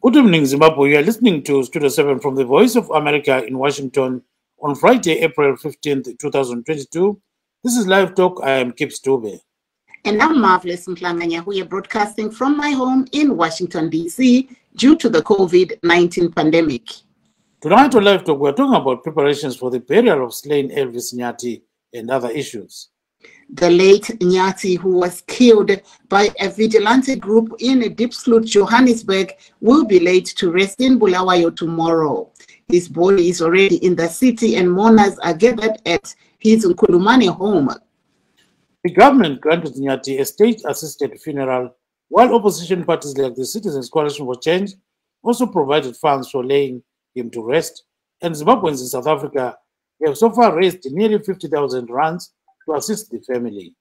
Good evening, Zimbabwe. You are listening to Studio 7 from the Voice of America in Washington on Friday, April 15th, 2022. This is Live Talk. I am Gibbs Dube. And I'm Marvellous Mhlanga Nyahuye, broadcasting from my home in Washington, D.C. due to the COVID-19 pandemic. Tonight on Live Talk, we are talking about preparations for the burial of slain Elvis Nyathi and other issues. The late Nyathi, who was killed by a vigilante group in Diepsloot, Johannesburg, will be laid to rest in Bulawayo tomorrow. His body is already in the city and mourners are gathered at his Nkulumane home. The government granted Nyathi a state-assisted funeral, while opposition parties like the Citizens Coalition for Change also provided funds for laying him to rest. And Zimbabweans in South Africa have so far raised nearly 50,000 rands to assist the family.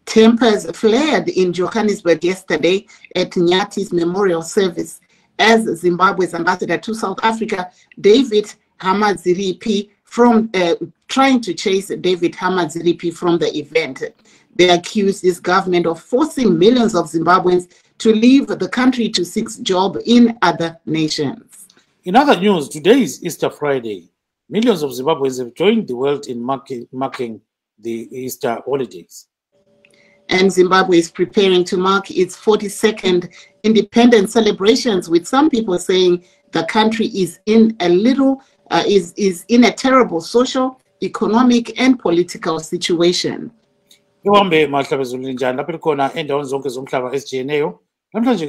Tempers flared in Johannesburg yesterday at Nyathi's memorial service as Zimbabwe's ambassador to South Africa, David Hamadziripi, from trying to chase David Hamadziripi from the event. They accused this government of forcing millions of Zimbabweans to leave the country to seek jobs in other nations. In other news, today is Easter Friday. Millions of Zimbabweans have joined the world in marking the Easter holidays. And Zimbabwe is preparing to mark its 42nd independence celebrations, with some people saying the country is in a terrible social, economic, and political situation. Namhlanje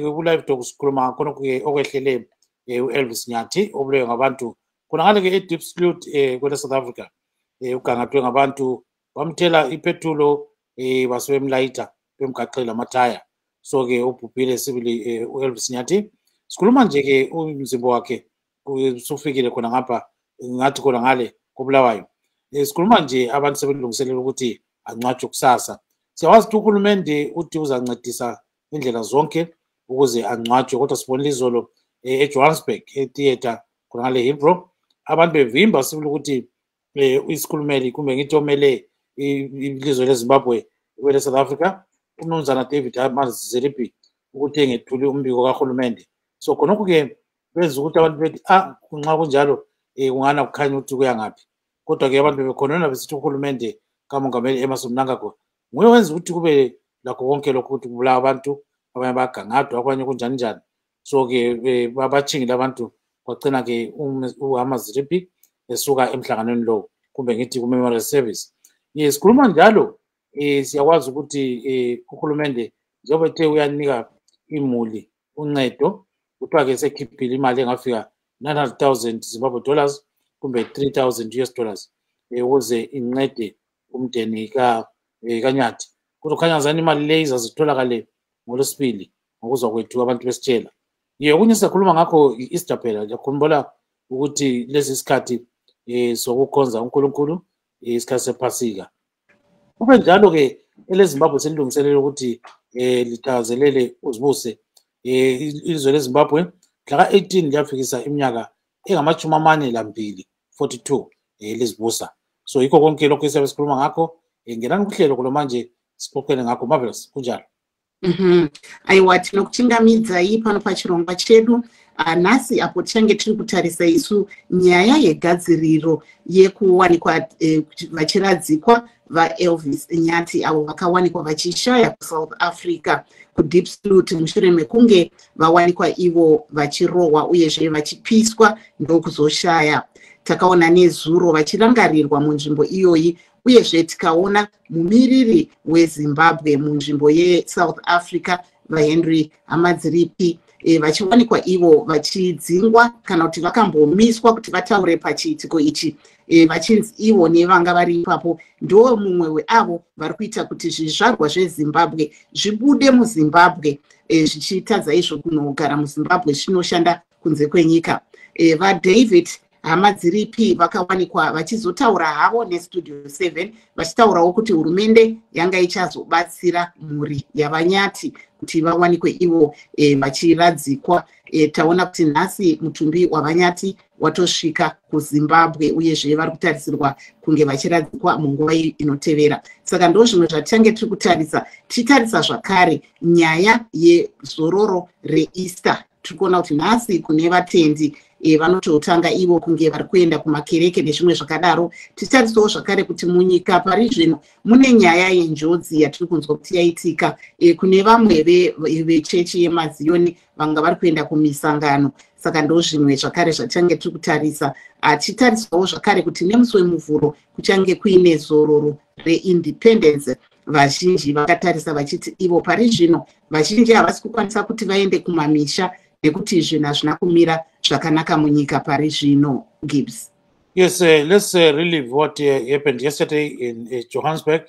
ku-Live Talk sikhuluma khonokho okwehlele u-Elvis Nyathi obulewe ngabantu khonangale ke e-Diepsloot kwele South Africa ugangathwe ngabantu bamthela ipetulo basebemlayitha bemgaqela amathaya. So ke ubhubhile sibili u-Elvis Nyathi. Sikhuluma nje ke umzimba wakhe usufikile khona ngapha ngathi khona ngale koBulawayo. Sikhuluma nje abantu sebelungiselela ukuthi angcwatshwe kusasa. Siyawazi ukuthi uhulumende uthi uzancedisa indlela zonke ukuze angcwatshwe, kodwa sibonile izolo eJohannesburg etheater khona ngale Hillbrow abantu bevimba sibili ukuthi isikhulumeli kumbe ngithi omele ilizwe leZimbabwe kwele South Africa umnumzana David Hamadziripi ukuthi engethuli umbiko kahulumende. So khonokho ke benza ukuthi abantu bethi nxa kunjalo kungana kukhanya ukuthi kuya ngaphi, kodwa ke abantu bekhonona besithi uhulumende kamongameli Mhlanga nguye wenza ukuthi kube lakho konke lokho ukuthi kubulawa abantu abanye bagangadwa abanye kunjani njani. So ke babachingile abantu kwagcina ke uHamadziripi esuka emhlanganweni lo kumbe ngithi ku-memorial service. Sikhuluma njalo siyakwazi ukuthi uhulumende njengoba ethe uyanika imuli uncedo kuthiwa ke sekhiphile imali engafika 900,000 Zimbabwe dollars kumbe 3,000 US dollars ukuze incede umndeni kaNyathi. Kodwa kukhanya zani imali le izazitholakale ngoLwesibili ngokuzwa kwethu abantu besitshela. Okunye sizakhuluma ngakho i-Easter phela, ngiyakhumbula ukuthi lesi sikhathi sokukhonza uNkulunkulu isikhathi sePhasika. Kube njalo ke eleZimbabwe selilungiselela ukuthi lithakazelele uzibuse ilizwe leZimbabwe mhla ka-18 liyafikisa iminyaka engama-42 lizibusa. So yikho konke lokho esiyabe sikhuluma ngakho. Ngenani kuhlelo kulo manje sixoxele ngakho. Marvellous, kunjalo? Aiwati nokuchingamidza pano pachirongwa chedu nhasi apo tichange tiri kutarisa isu nyaya yegadziriro yekuwanikwa vachiradzikwa vaElvis Nyathi avo vakawanikwa vachishaya kuSouth Africa kuDiepsloot mushure mekunge vawanikwa ivo vachirohwa uyezve vachipiswa ndokuzoshaya. Takaona nezuro vachirangarirwa munzvimbo iyoyi, uyezve tikaona mumiriri weZimbabwe munzvimbo yeSouth Africa vaHenry Hamadziripi vachiwanikwa ivo vachidzingwa kana kuti vakambomiswa kuti vataure pachiitiko ichi. Vachinzi ivo nevanga vari ipapo ndo mumwe weavo vari kuita kuti zvizvarwa zveZimbabwe zvibude muZimbabwe zvichitadza izvo kunogara muZimbabwe zvinoshanda kunze kwenyika. VaDavid Hamadziripi vakawanikwa vachizotaura havo neStudio 7 vachitaurawo kuti hurumende yanga ichazobatsira mhuri yavaNyathi kuti vawanikwe ivo vachiradzikwa. Taona kuti nhasi mutumbi wavaNyathi watosvika kuZimbabwe uyezve vari kutarisirwa kunge vachiradzikwa munguva inotevera. Saka ndo zvimwe zvatichange tiri kutarisa. Tichitarisa zvakare nyaya yezororo reEaster tiri kuona kuti nhasi kune vatendi vanototanga ivo kunge vari kuenda kumakereke nezvimwe zvakadaro. Titarisawo zvakare kuti munyika pari zvino mune nyaya yenjodzi yatiri kunzwa kuti yaitika kune vamwe vechechi yemaziyoni vanga vari kuenda kumisangano. Saka ndo zvimwe zvakare zvatichange tiri kutarisa. Titarisawo zvakare kuti nemusi wemuvhuro kuchange kuine zororo reindependence. Vazhinji vakatarisa vachiti ivo pari zvino vazhinji havasi kukwanisa kuti vaende kumamisha nekuti zvinhu hazvina kumira zvakanaka munyika pari zvino. Gibbs. Yes, let's relive what happened yesterday in Johannesburg,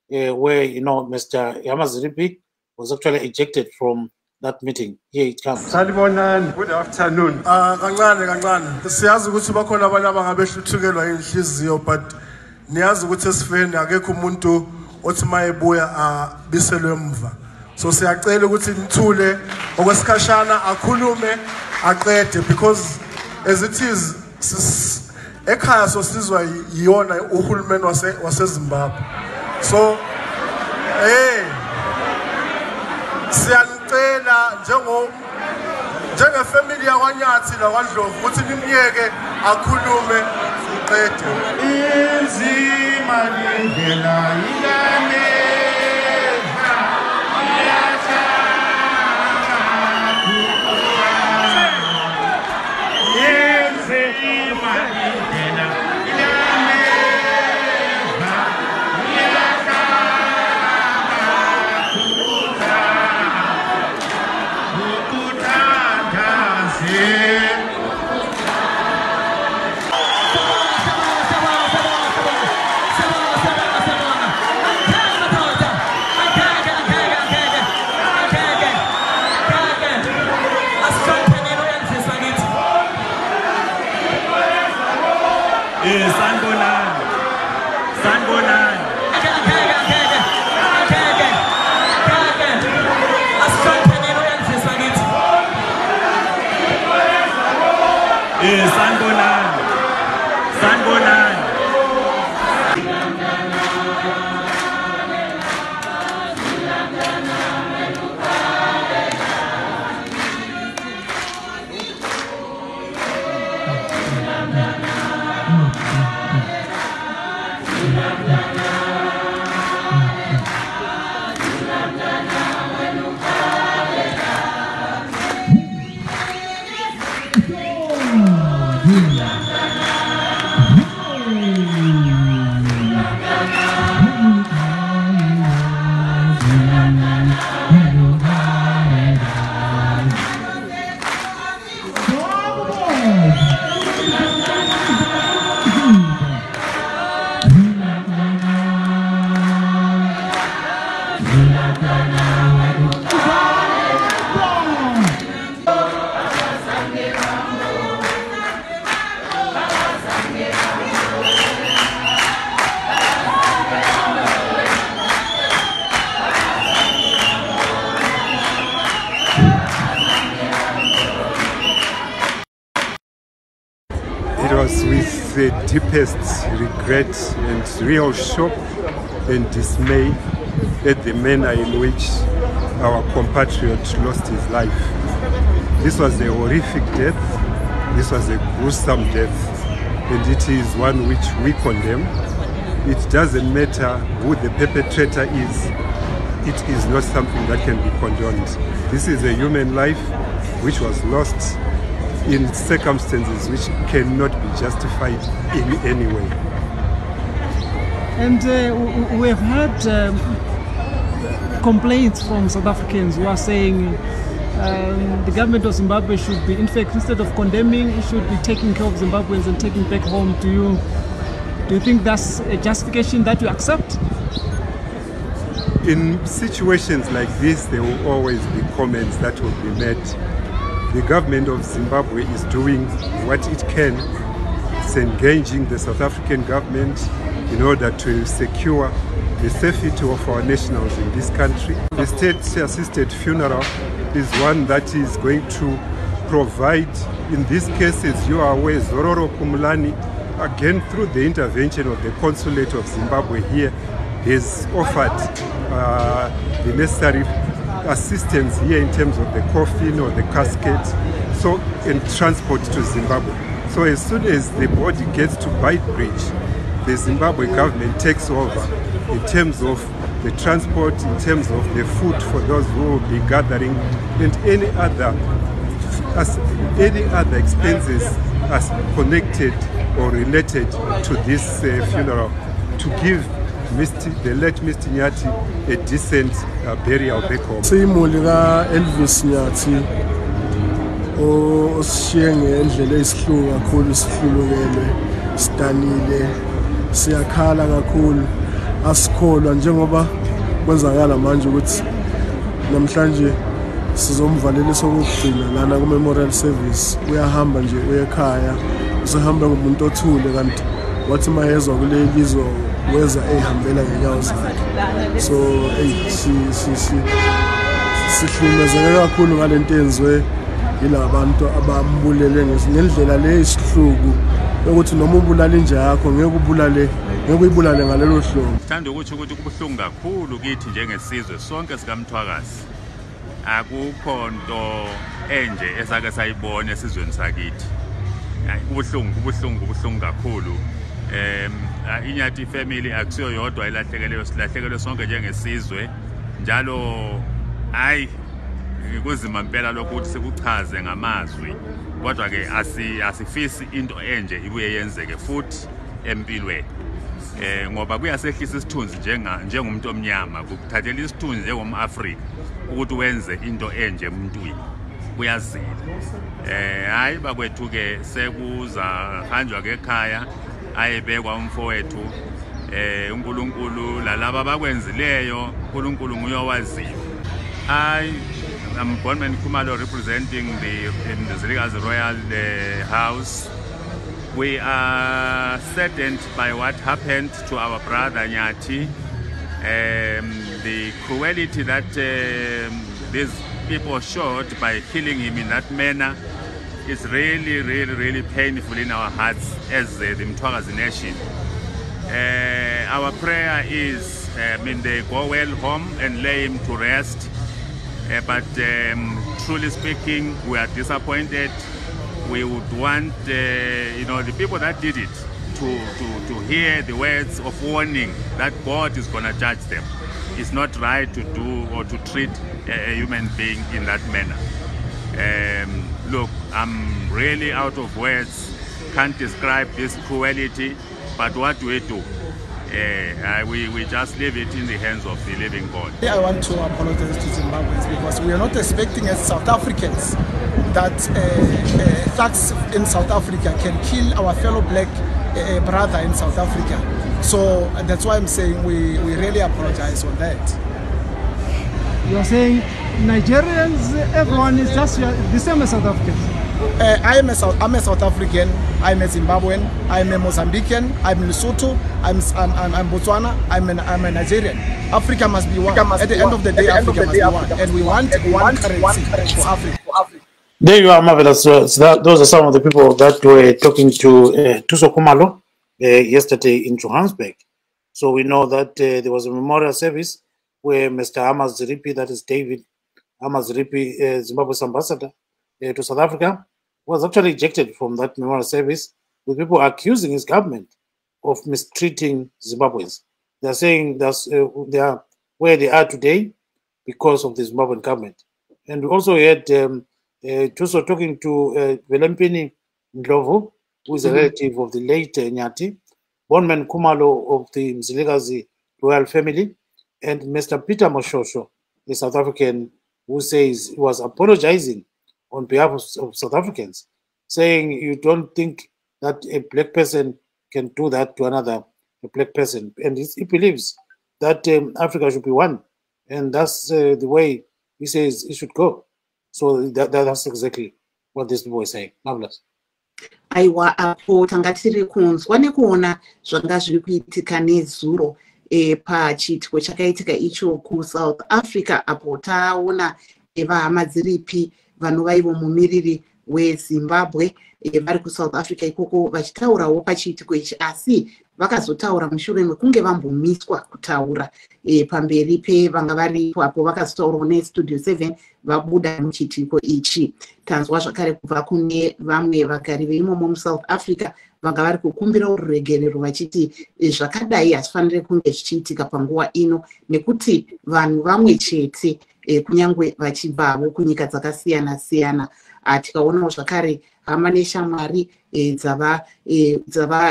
where Mr. Yamaziripi was actually ejected from that meeting. Here it comes. Salibonani, good afternoon. Kancane. Siyazi ukuthi bakhona abantu abangabehluthukela inhliziyo, but niyazi ukuthi esifeni akekho umuntu othi mayebuya biselwe emva. So siyacela ukuthi nithule okwesikhashana akhulume aqede, because as it is ekhaya sosizwa yiyona uhulumeni waseZimbabwe. So siyanicela njengefamily yakwaNyathi lakwaNdlovu ukuthi nimyeke akhulume uqede. Inzima lindlela ilane The deepest regret and real shock and dismay at the manner in which our compatriot lost his life. This was a horrific death, this was a gruesome death, and it is one which we condemn. It doesn't matter who the perpetrator is, it is not something that can be condoned. This is a human life which was lost in circumstances which cannot be justified in any way. And we have heard complaints from South Africans who are saying the government of Zimbabwe should be, in fact, instead of condemning, it should be taking care of Zimbabweans and taking back home. Do you think that's a justification that you accept? In situations like this, there will always be comments that will be made. The government of Zimbabwe is doing what it can. It's engaging the South African government in order to secure the safety of our nationals in this country. The state-assisted funeral is one that is going to provide, in these cases, you are aware, Zororo Kumulani, again through the intervention of the Consulate of Zimbabwe here, has offered the necessary assistance here in terms of the coffin or the casket, so and transport to Zimbabwe. So as soon as the body gets to Beitbridge, the Zimbabwe government takes over in terms of the transport, in terms of the food for those who will be gathering, and any other expenses as connected or related to this funeral, to give the late Mr. Nyathi a decent burial back home. Siyimuli ka Elvis Nyathi oshiye ngendlela isihluku kakhulu, sihlulukelwe, sidanile, siyakhala kakhulu, asikholwa njengoba kwenzakala manje ukuthi namhlanje sizomvalela sokugcina lana ku memorial service. Uyahamba nje uyekhaya, usahamba ngomuntu othule, kanti wathi mayezwa kule lizwe weza ehambela ngenyawo zakhe. So sihlumezeke kakhulu ngalento enziwe yilabantu abambulele ngendlela le isihluku ukuthi noma ubulala inja yakho ngeke uyibulale ngalelo hlobo. Ngithanda ukuthi kubuhlungu kakhulu kithi njengesizwe sonke sikaMthwakazi. Akukho nto enje esake sayibona esizweni sakithi. Kubuhlungu kakhulu. Inyathi family akusiyo yodwa ilahlekelwe sonke njengesizwe. Njalo kuzima impela lokuthi sikuchaze ngamazwi. Kodwa ke asifisi into enje ibuye yenzeke futhi empilweni. Ngoba kuyasehlisa isithunzi njengomuntu omnyama, kukuthathela isithunzi njengomAfrika ukuthi wenze into enje emntwini. Kuyazila. Hayi bakwethu ke sekuza hanjwa ke ekhaya ayebekwa umfowethu. uNkulunkulu lalaba bakwenzileyo uNkulunkulu nguyowaziyo. I'm Bongani Dube representing in the Zilikazi Royal House. We are saddened by what happened to our brother Nyathi. The cruelty that these people showed by killing him in that manner is really painful in our hearts as the Mthwakazi nation. Our prayer is they go well home and lay him to rest. But truly speaking, we are disappointed. We would want the people that did it to hear the words of warning that God is going to judge them. It's not right to do or to treat a human being in that manner. Look, I'm really out of words. Can't describe this cruelty, but what do we do? We just leave it in the hands of the living God. I want to apologize to Zimbabweans because we are not expecting as South Africans that thugs in South Africa can kill our fellow black brother in South Africa. So that's why I'm saying we really apologize on that. You're saying Nigerians, everyone is just the same as South Africans? I'm a South African, I'm a Zimbabwean, I'm a Mozambican, I'm Lesotho, I'm Botswana, I'm a Nigerian. Africa must be one. At the end of the day, Africa must be one. And we want one currency for Africa. There you are, Marvellous. So those are some of the people that were talking to Tuso Kumalo yesterday in Johannesburg. So we know that there was a memorial service where Mr. Amos Ziripi, that is David Amos Ziripi, Zimbabwe's ambassador to South Africa, was actually ejected from that memorial service with people accusing his government of mistreating Zimbabweans. They are saying that they are where they are today because of the Zimbabwean government. And we also had Tuso talking to Velempini Ndlovu, who is a relative of the late Nyathi, Bonman Kumalo of the Mzilikazi royal family, and Mr. Peter Moshosho, a South African, who says he was apologizing on behalf of South Africans, saying you don't think that a black person can do that to another black person. And he believes that Africa should be one. And that's the way he says it should go. So that's exactly what this boy is saying. Marvellous. Aiwa apo tangatiri kunzwa nekuona zvanga zviri kuitika nezuro pachiitiko chakaitika icho kuSouth Africa apo taona vahama dziripi vanova ivo mumiriri weZimbabwe vari kuSouth Africa ikoko vachitaurawo pachiitiko ichi, asi vakazotaura mushure mekunge vambomiswa kutaura pamberi pevanga varipo apo vakazotaurawo nestudio 7 vabuda muchiitiko ichi. Tanzwa zvakare kubva kune vamwe vagari veimomo muSouth Africa vanga vari kukumbira uregerero vachiti zvakadai hazvifaniri kunge zvichiitika panguva ino nekuti vanhu vamwe chete kunyangwe vachibvawo kunyika dzakasiyana siyana. Tikaonawo zvakare hama neshamwari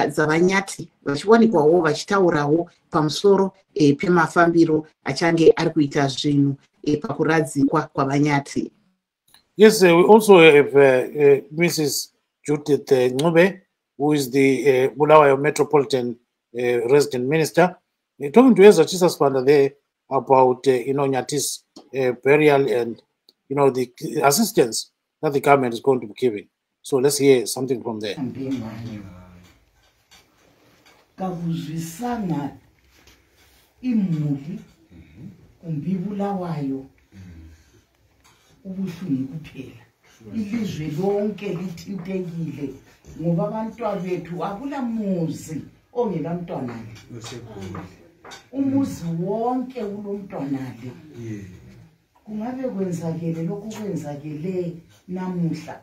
dzavanyati vachiwanikwawo vachitaurawo pamusoro pemafambiro achange ari kuita zvinhu pakuradzikwa kwavanyati. Yes, we also have Mrs. Judith Ngulube, who is the Bulawayo Metropolitan Resident Minister, talking to us at Jesus Panda there about Nyati's burial and the assistance that the government is going to be giving. So let's hear something from there. Ilizwe lonke lithintekile ngoba abantwana bethu akula muzi ongela mntwana umuzi wonke kulomntwana le kungabe kwenzakele lokho kwenzakele namuhla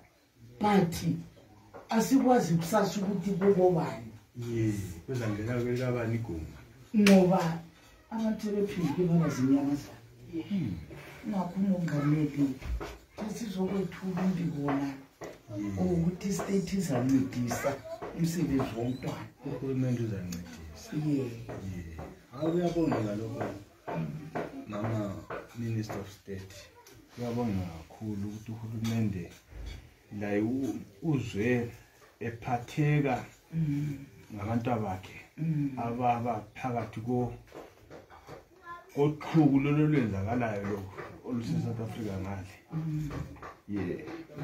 but asikwazi kusasa ukuthi kokobani kwenzangela kwelabani iguma ngoba abantu bephinde bazinyamazana ngakumongameli sizokwethula umbikona ukuthi istate izancedisa umsebenzi womntwana uhulumende uzancedisa awuyabonga lokho mama Minister of State uyabonga kakhulu ukuthi uhulumende la uzwe ephatheka ngabantu bakhe abaphakathi koqhubu lolwenzakalayo lokho oluseSouth Africa ngale.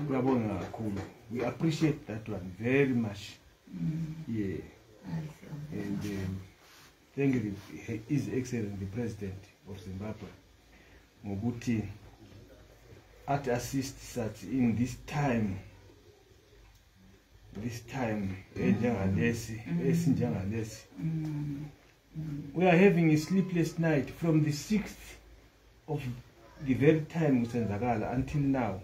Uyabonga kakhulu. We appreciate that one very much. And thank you, His Excellency the President of Zimbabwe ngokuthi at assist such in this time enjengalesi esinjengalesi. We are having a sleepless night from the 6th of the very time usenzakala until now.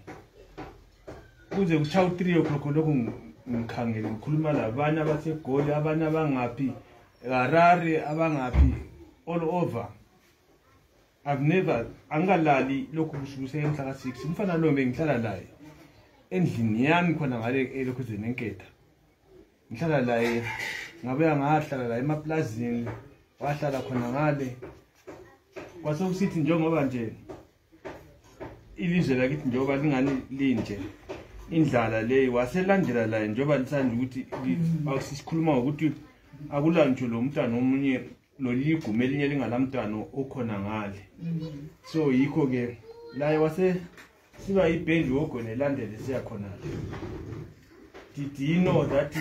Kuze kuchawu 3 o'clock lokhu ngikhangele ngikhuluma labanye abaseGoli abanye abangaphi Harare abangaphi all over. I've never angalali lokhu kusukuse emhla ka6 mfana lo bengihlala laye endlini yami khona ngale elokhuzeni enketha ngihlala laye ngabe ngahlala la emaplazini wahlala khona ngale kwasokusithi njengoba nje ilizwe lakithi njengoba lingani linje indlala le waselandela la njengoba lisanje ukuthi awusikhuluma ukuthi akulantsho lo mntana omunye lo ligume elinye lingalamntana okhona ngale. So yikho ke la wase siba ibhendi wogone elandele siya khona. Did you know that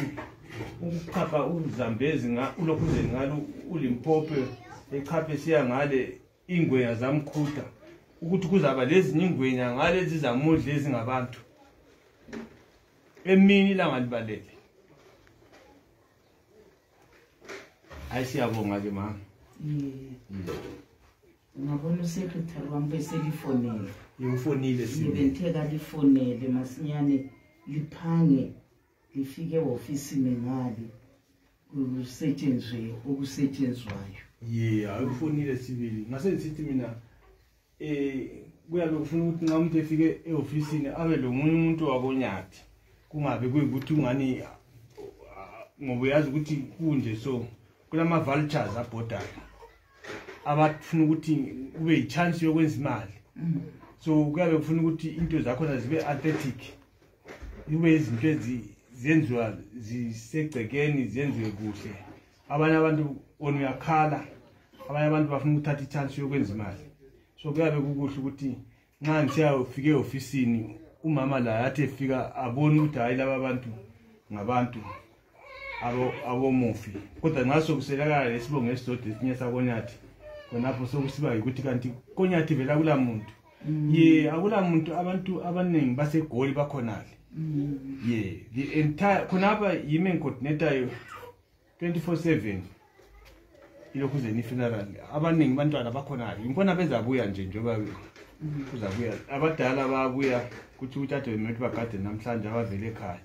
ukukhapha uZambezi ulokhuzeni ngalo uLimpopo ekhaphe siya ngale ingwenya zamkhuta ukuthi kuzaba lezi ingwenya ngale zizamudla ezingabantu emini ilanga libalele. Ayisiyabonga ke mama. Ngabona uSecretary wami beselifonile. Ufonile sibetheka lifonele masinyane liphange lifike ofisini ngale kusetshenzwe okusetshenzwayo. Akufonile sibili. Ngase sithi mina kuyabe kufuna ukuthi ngamuntu efike eofisini abe lo munye umuntu wabonyathi. Kungabe kuyikuthi ungani ngoba yazi ukuthi kunje so kulama vultures abhodayo abafuna ukuthi kube ichance yokwenza imali. So kuyabe kufuna ukuthi into zakho zibe athletic. Ibe izinto ezenziwa zisegcekeni zenziwe kuhle. Abanye abantu onuyakhala, abanye abantu bafuna ukuthatha ichance yokwenza imali. So kuyabe kukuhle ukuthi nxa ngisiya ufike eofisini umama la yathi efika abone ukuthi hayi laba abantu ngabantu abomufi. Kodwa ngaso kuselakala lesibongo esizodwa esinye sabonyathi khonapho sokusiba ukuthi kanti konyathi vela kula muntu. Akula muntu abantu abaningi baseGoli bakhonale. The entire khonapha yimi coordinator 24/7 ilokhu zeni funeral abaningi bantwana bakhona ngibona bezabuya nje njoba kuzabuya abadala babuya kuthi uthathe umuntu bagade namhlanje abavele ekhaya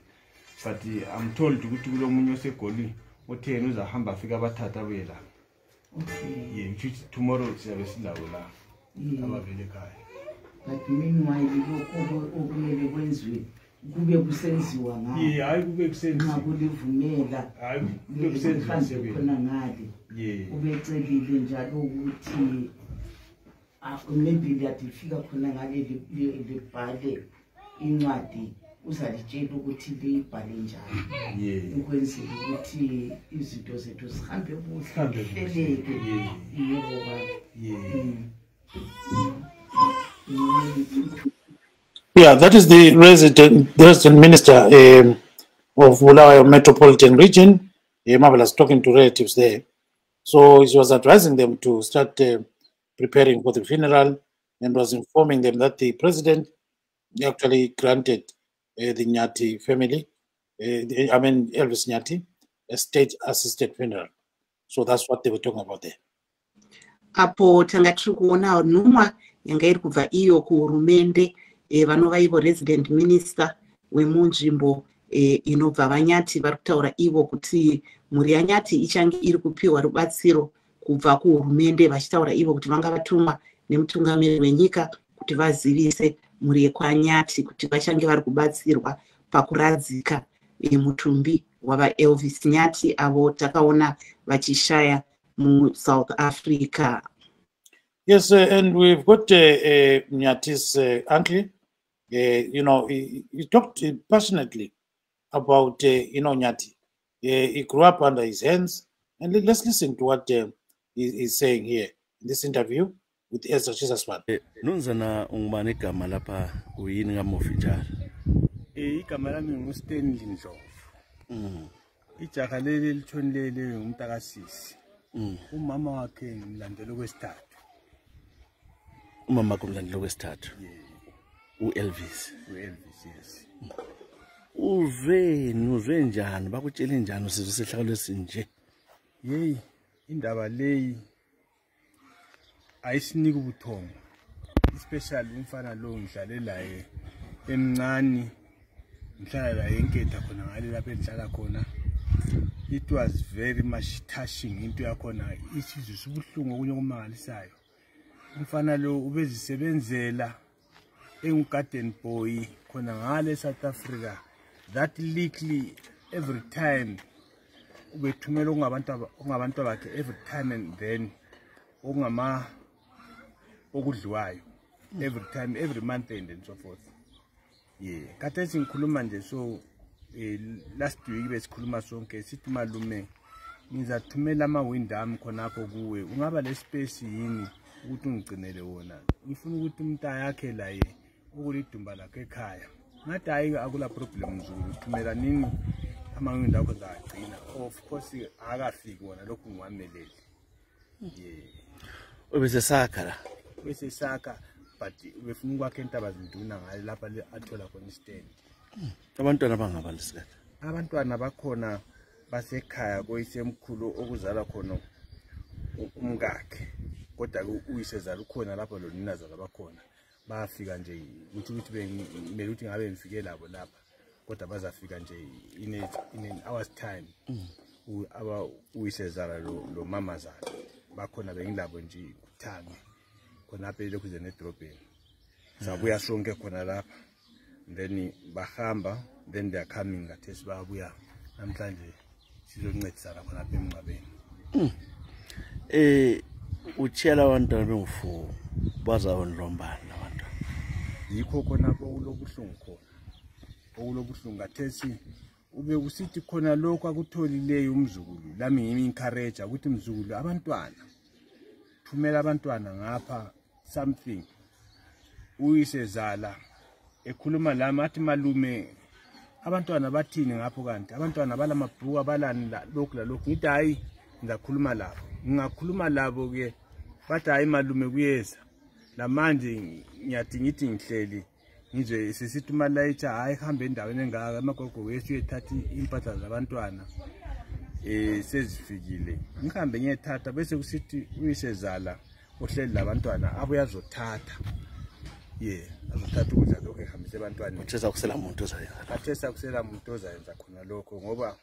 but I'm told ukuthi kulomunye osegoli otheni uzahamba afika abathatha abuye la yeah tomorrow siyabe silawo la abavele ekhaya but meanwhile lokho okumele kwenziwe kube kusenziwa ngayo yeah hayi kube kusenziwa ngakulivumela hayi kube kusenziwa khona ngale yeah ubecelile njalo ukuthi maybe liyafika khona ngale libhale incwadi uzalitshela ukuthi liyibhale njani ukwenzela ukuthi izinto zethu zihambe kuhle hleleke yebo Yeah, that is the resident minister of Bulawayo Metropolitan Region, Marvellous, talking to relatives there. So he was advising them to start preparing for the funeral and was informing them that the president actually granted the Nyathi family, Elvis Nyathi, a state-assisted funeral. So that's what they were talking about there. Apo tanga tiri kuona nhumwa yanga iri kubva iyo kuhurumende vanova ivo resident minister wemunzvimbo inobva vaNyati vari kutaura ivo kuti mhuri yaNyati ichange iri kupiwa rubatsiro kubva kuhurumende vachitaura ivo kuti vanga vatumwa nemutungamiri wenyika kuti vazivise mhuri yekwaNyati kuti vachange vari kubatsirwa pakuradzika mutumbi wava Elvis Nyathi avo takaona vachishaya South Africa. Yes, and we've got Nyati's uncle. You know, he talked passionately about, you know, Nyathi. He grew up under his hands. And let's listen to what he's saying here in this interview with Ezra Chisaswan. Nunzana ungubani igama lapha uyini ngamofinjalo? Igama lami nguStanley Ndlovu. Ijaha leli lithonilele ngumntakasisi. Umama wakhe ngilandela okwesithathu. Umama wakhe ngilandela okwesithathu. uElvis. uElvis, yes. Uve njani bakutshela njani usizwe sehlakalo esinje? Hey, indaba leyi ayisinika ubuthongo. Especially umfana lo ngidlale laye emncane. Ngihlala la enketha khona ngale lapha enhlala khona. It was very much touching into yakhona isizwe sibuhlungu okunye okumangalisayo. Umfana lo ubezisebenzela garden boy khona ngale South Africa. That likely every time ubethumela ungabantu bakhe every time and then okudliwayo every time, every month and so forth. Yeah, khathesi ngikhuluma nje so last week besikhuluma sonke sithi malume ngizathumela amawindi ami khonapho kuwe ungaba le space yini ukuthi ungigcinele wona ngifuna ukuthi umntaya yakhe la ukulidumba lakhe ekhaya ngathi hayi akula problem nzulu thumela nini amawindi akho zagcina of course akafiki wona lokhu ngiwamelele. Yeah, ubese sakha but ubefuna ukwakhe intaba zinduna ngayo lapha athola khona stand. Abantwana bangabaliseka. Abantwana bakhona basekhaya koyisemkhulu okuzala khona umngakhe. Kodwa uyisezala ukhona lapha lo ninazala bakhona. Bafika nje ukuthi bemele ukuthi ngabe ngifike labo lapha. Kodwa bazafika nje in an hour's time. Aba uyisezala lo mama zala. Bakhona bengilabo nje kuthanga. Khona apha lokhu ze nedrobheni. Sabuya sonke khona lapha. Then bahamba, then they are coming at us babuya namhlanje sizoncedisana khona apha emngcwabeni. Utshela abantwana bengu4 bazawonlombana abantwana. Yikho khona okulobuhlungu khona. Okulobuhlungu athesi ube usithi khona lokho akutholileyo umzukulu. Lami ngimi encourage ukuthi umzukulu abantwana thumela abantwana ngapha something. Uyisezala ekhuluma lami athi malume abantwana bathini ngapho kanti abantwana balamabhuku abalani lokhu lalokhu ngithi hayi ngizakhuluma labo ngingakhuluma labo ke bathi hayi malume kuyeza lamanje ngiyathi ngithi ngihleli ngizwe sisithi malayicha hayi hambe endaweni engaka amagogo wethu ethatha impahla zabantwana sezifikile ngihambe ngiyethatha bese kusithi uyisezala ohleli labantwana abuya azothatha azothatha ukudla lokho ehambise abantwana uthesa kusela umuntu ozayenza khona lokho ngoba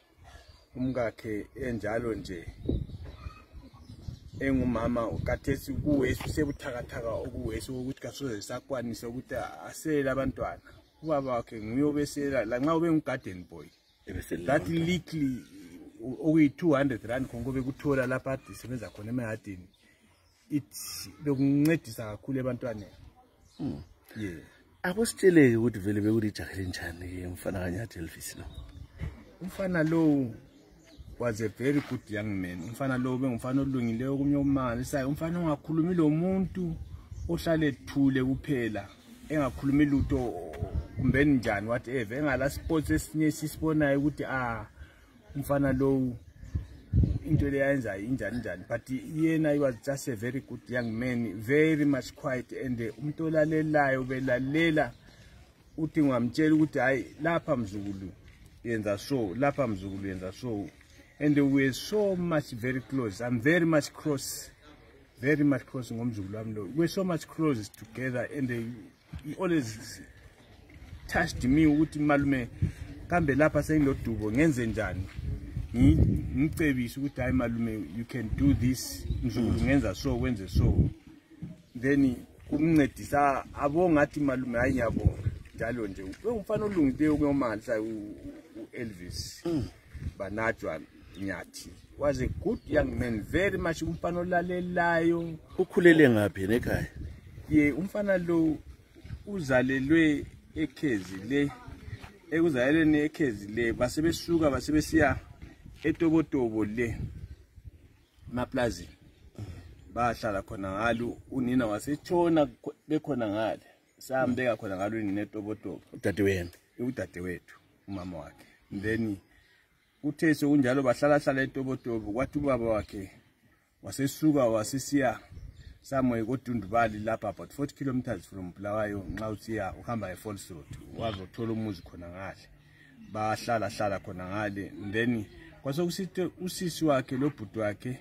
umkakhe enjalo nje engumama ukathesi kuwesu sebuthakathaka okuwesu ukuthi kasoze sakwanisa ukuthi asele abantwana ubaba wakhe ngiyobesela la nxa ube ngu-garden boy that little okuyi-200 rand kongobe kuthola lapha ade sebenza khona emahadini bekuncedisa kakhulu ebantwaneni. Akusitsheleke ukuthi vele bekulijaha elinjani umfana kaNyathi Elvis lo? Umfana lo was a very good young man. Umfana lo bengumfana olungileyo kumnyomalisayo. Umfana ongakhulumi lo muntu ohlale ethule kuphela. Engakhulumi lutho kumbeni njani whatever. Engala sports esinye sisibonayo ukuthi umfana lo into leyenza injani njani, but yena he was just a very good young man, very much quiet, and umuntu olalelayo belalela uthi ngamtshela ukuthi hayi lapha mzukulu yenza so, lapha mzukulu yenza so, and we were so much very close. I'm very much close ngomzukulu wami lo. We were so much close together, and he always touched me ukuthi malume kambe lapha senginodubo ngenze njani, ngicebisa ukuthi hayi malume you can do this, mzukulu ngenza so wenze so, then kumncedisa abongathi malume hayi ngiyabonga njalo nje. Umfana olungileyo kuyomalisa uElvis Banatjwa Nyathi was a good young man, very much umfana olalelayo. Ukhulele ngaphi nekhaya? Umfana lo uzalelwe ekhezi le, ekuzaleleni ekhezi le basebesuka basebesiya etobotobo le maplazi bahlala khona ngalo. Unina wasetshona bekhona ngale, sahambeka khona ngalo ninetobotobo udade wethu umama wakhe. Then uthe sokunjalo bahlala etobotobo, kwathi ubaba wakhe wasesuka wasisiya somewhere kodundubali lapha about 40 kilometers from Bulawayo. Nxa usiya uhamba eFalls Road wazothola umuzi khona ngale, bahlala khona ngale. Then kwasokusithi usisi wakhe lobhuti wakhe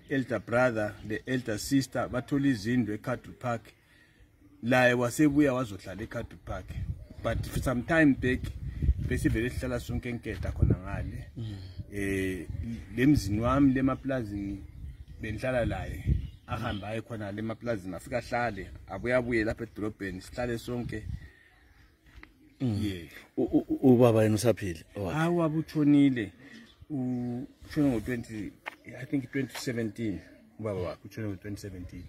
elder brother the elder sister bathola izindlu eCattle Park, laye wasebuya wazohlala eCattle Park, but for some time back besivele sihlala sonke enketa khona ngale. Lemzini wami lemaplazini benhlala laye, ahamba ekhona lemaplazini afika ahlale abuye lapha edolobheni sihlale sonke. Ubaba yena usaphila? Wabuthonile, ushone ngo-20, I think 2017. Ubaba wakhe ushone ngo-2017.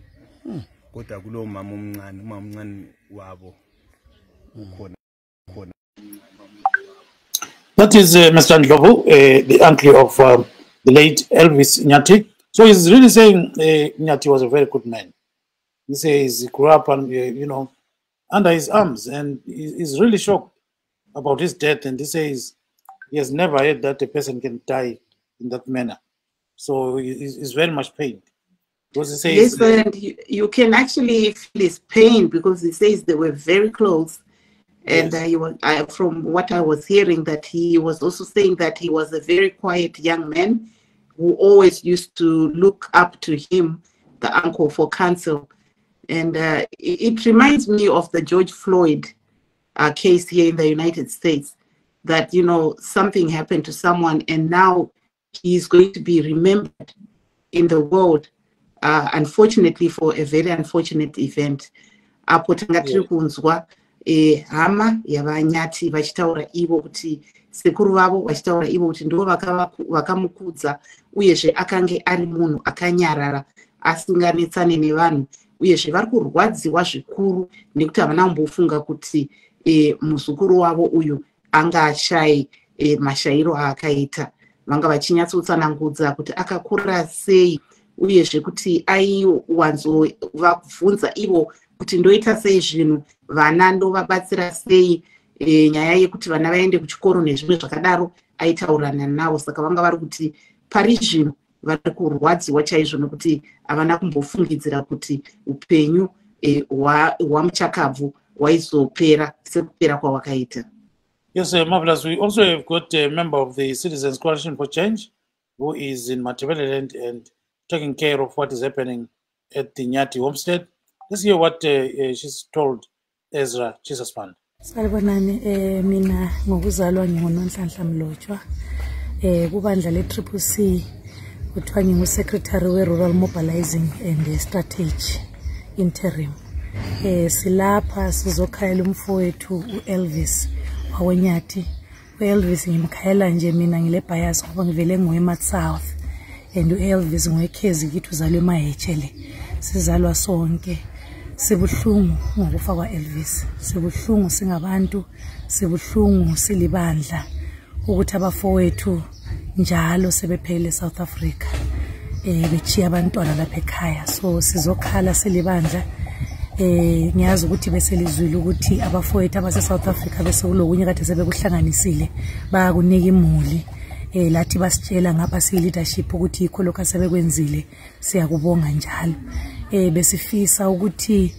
Kodwa kulo mama omncane wabo ukhona. That is Mr. Ndlovu, the uncle of the late Elvis Nyathi. So he's really saying Nyathi was a very good man. He says he grew up and under his arms, and he's really shocked about his death, and he says he has never heard that a person can die in that manner. So he's very much pained. Because he says, yes, and you can actually feel his pain because he says they were very close. And yes. From what I was hearing, that he was also saying that he was a very quiet young man who always used to look up to him, the uncle, for counsel. And it reminds me of the George Floyd case here in the United States, that, something happened to someone and now he's going to be remembered in the world, unfortunately, for a very unfortunate event. Hama yavanyathi vachitaura ivo kuti sekuru vavo vachitaura ivo kuti ndo vakamukudza uyezve akange ari munhu akanyarara asinganetsane nevanhu, uyezve vari kurwadziwa zvikuru nekuti havana kumbofunga kuti muzukuru wavo uyu anga ashaye mashayiro aakaita. Vanga vachinyatsoutsanangudza kuti akakura sei, uyezve kuti aiwanzovabvunza ivo kuti ndoita sei zvinhu, vana ndovabatsira sei, nyaya yekuti vana vaende kuchikoro nezvimwe zvakadaro aitaurana navo. Saka vanga vari kuti pari zvino vari kurwadziwa chaizvo nokuti havana kumbofungidzira kuti upenyu hwamuchakabvu hwaizopera sekupera kwawakaita. Yes, Marvellous. We also have got a member of the Citizens Coalition for Change, who is in Matabeleland and taking care of what is happening at the Nyathi homestead. Let's hear what she's told Ezra Chisaspan. Salibonani mina ngokuzalwa nginguNonhlanhla Mlotshwa kubandla le-CCC kuthiwa ngingu-secretary we-rural mobilizing and strategy interim. Silapha sizokhayela umfowethu u-Elvis waweNyathi. U-Elvis ngimkhayela nje mina ngile bias ngoba ngivele ngowe-South and u-Elvis ngowekhezi kithi uzalwe eMahechele. Sizalwa sonke. Sibuhlungu ngokufa kwa-Elvis. Sibuhlungu singabantu, sibuhlungu silibandla ukuthi abafowethu njalo sebephelele South Africa. Bechiya abantwana lapha ekhaya. So sizokhala silibandla. Ngiyazi ukuthi beselizwile ukuthi abafowethu abase South Africa bese kulokunye kade sebekuhlanganisile bakunika imuli. Lathi basitshela ngapha si leadership ukuthi ikho lokho asebekwenzile, siyakubonga njalo. Besifisa ukuthi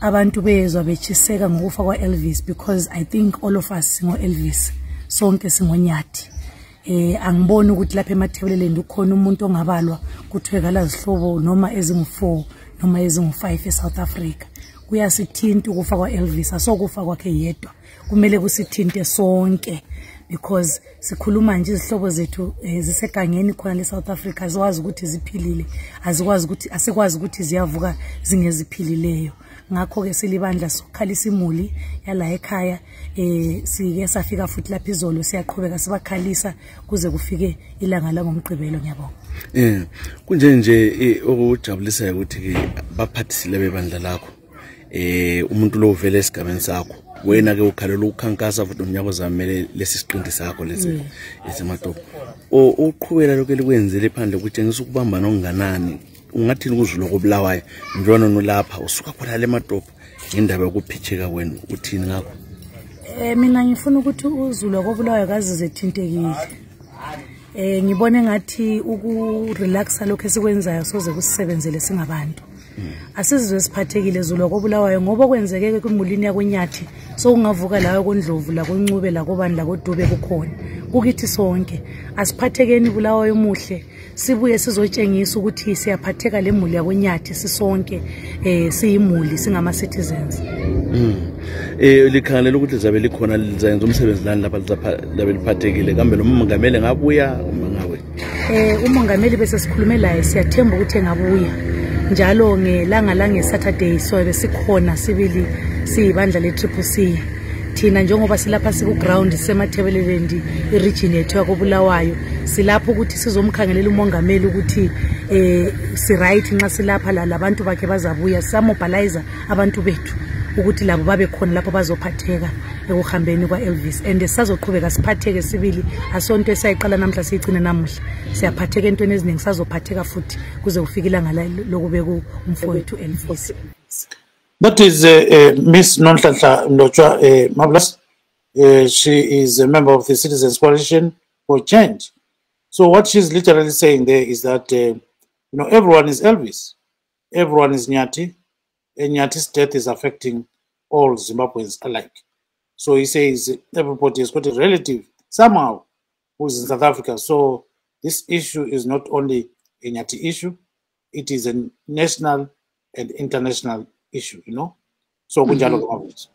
abantu bezwa bechiseka ngokufa kwa-Elvis, because I think all of us singo Elvis, sonke singoNyathi. Angiboni ukuthi lapha eMatabeleland ukhona umuntu ongabalwa kuthiwe kalazihlobo noma ezingu-4 noma ezingu-5 eSouth Africa. Kuyasithinta ukufa kwa-Elvis, asokufa kwakhe yedwa, kumele kusithinte sonke, because sikhuluma nje izihlobo zethu zisegangeni khona leSouth Africa azikwazi ukuthi ziphilile, asikwazi ukuthi ziyavuka zingeziphilileyo. Ngakho ke silibandla sokhalisa imuli yala ekhaya. Sike safika futhi lapha izolo siyaqhubeka sibakhalisa kuze kufike ilanga langomgqibelo. Ngiyabonga. Kunje nje okujabulisa ukuthi ke baphathisile bebandla lakho. Umuntu lo uvele esigabeni sakho. Wena ke ukhalela ukukhankasa futhi umnyaka ozamele lesi siqindi sakho lesi eseMatopo. Uqhubela lokho elikwenzele phandle kutshengisa ukubambana okunganani. Ungathini kuzulu kobulawayo njalo nolapha usuka khona le Matopo indaba yokuphitheka kwenu uthini ngakho? Mina ngifuna ukuthi uzulu kobulawayo kazize thintekile. Ngibone ngathi ukurelaxa lokho esikwenzayo soze kusisebenzele singabantu. Asizwe siphathekile zulu kobulawayo ngoba kwenzeke kwimulini yakweNyathi so kungavuka layo koNdlovu la koNcube la kobani la koDube kukhona kukithi sonke asiphathekeni bulawayo omuhle sibuye sizotshengisa ukuthi siyaphatheka lemuli yakweNyathi sisonke siyimuli singama citizens. Likhangelela ukuthi zabe likhona lizenza umsebenzi lani lapha labe liphathekile kambe lo mongameli ngabuya ngawe? Umongameli bese sikhulume laye siyathemba ukuthi engabuya njalo ngelanga la ngeSaturday so besikhona sibili siyibandla le-CCC. Thina njengoba silapha siku-ground seMatabeleland i-region yethu yakobulawayo silapho ukuthi sizomkhangelela umongameli ukuthi si-right nxa silapha labantu bakhe bazabuya samobilize abantu bethu ukuthi labo babe khona lapho bazophatheka ekuhambeni kwa-Elvis and sazoqhubeka siphatheke sibili asonto esayiqala namhla siyigcine namuhla siyaphatheka entweni eziningi sazophatheka futhi kuze kufike ilanga lokubeka umfowethu Elvis. That is Miss Nonhlanhla Mlotshwa Marvellous. She is a member of the Citizens Coalition for Change. So what she's literally saying there is that everyone is Elvis, everyone is Nyathi, and Nyathi's death is affecting all Zimbabweans alike. So he says everybody has got a relative somehow who's in South Africa. So this issue is not only a Nyathi issue, it is a national and international issue, So kunjalo government.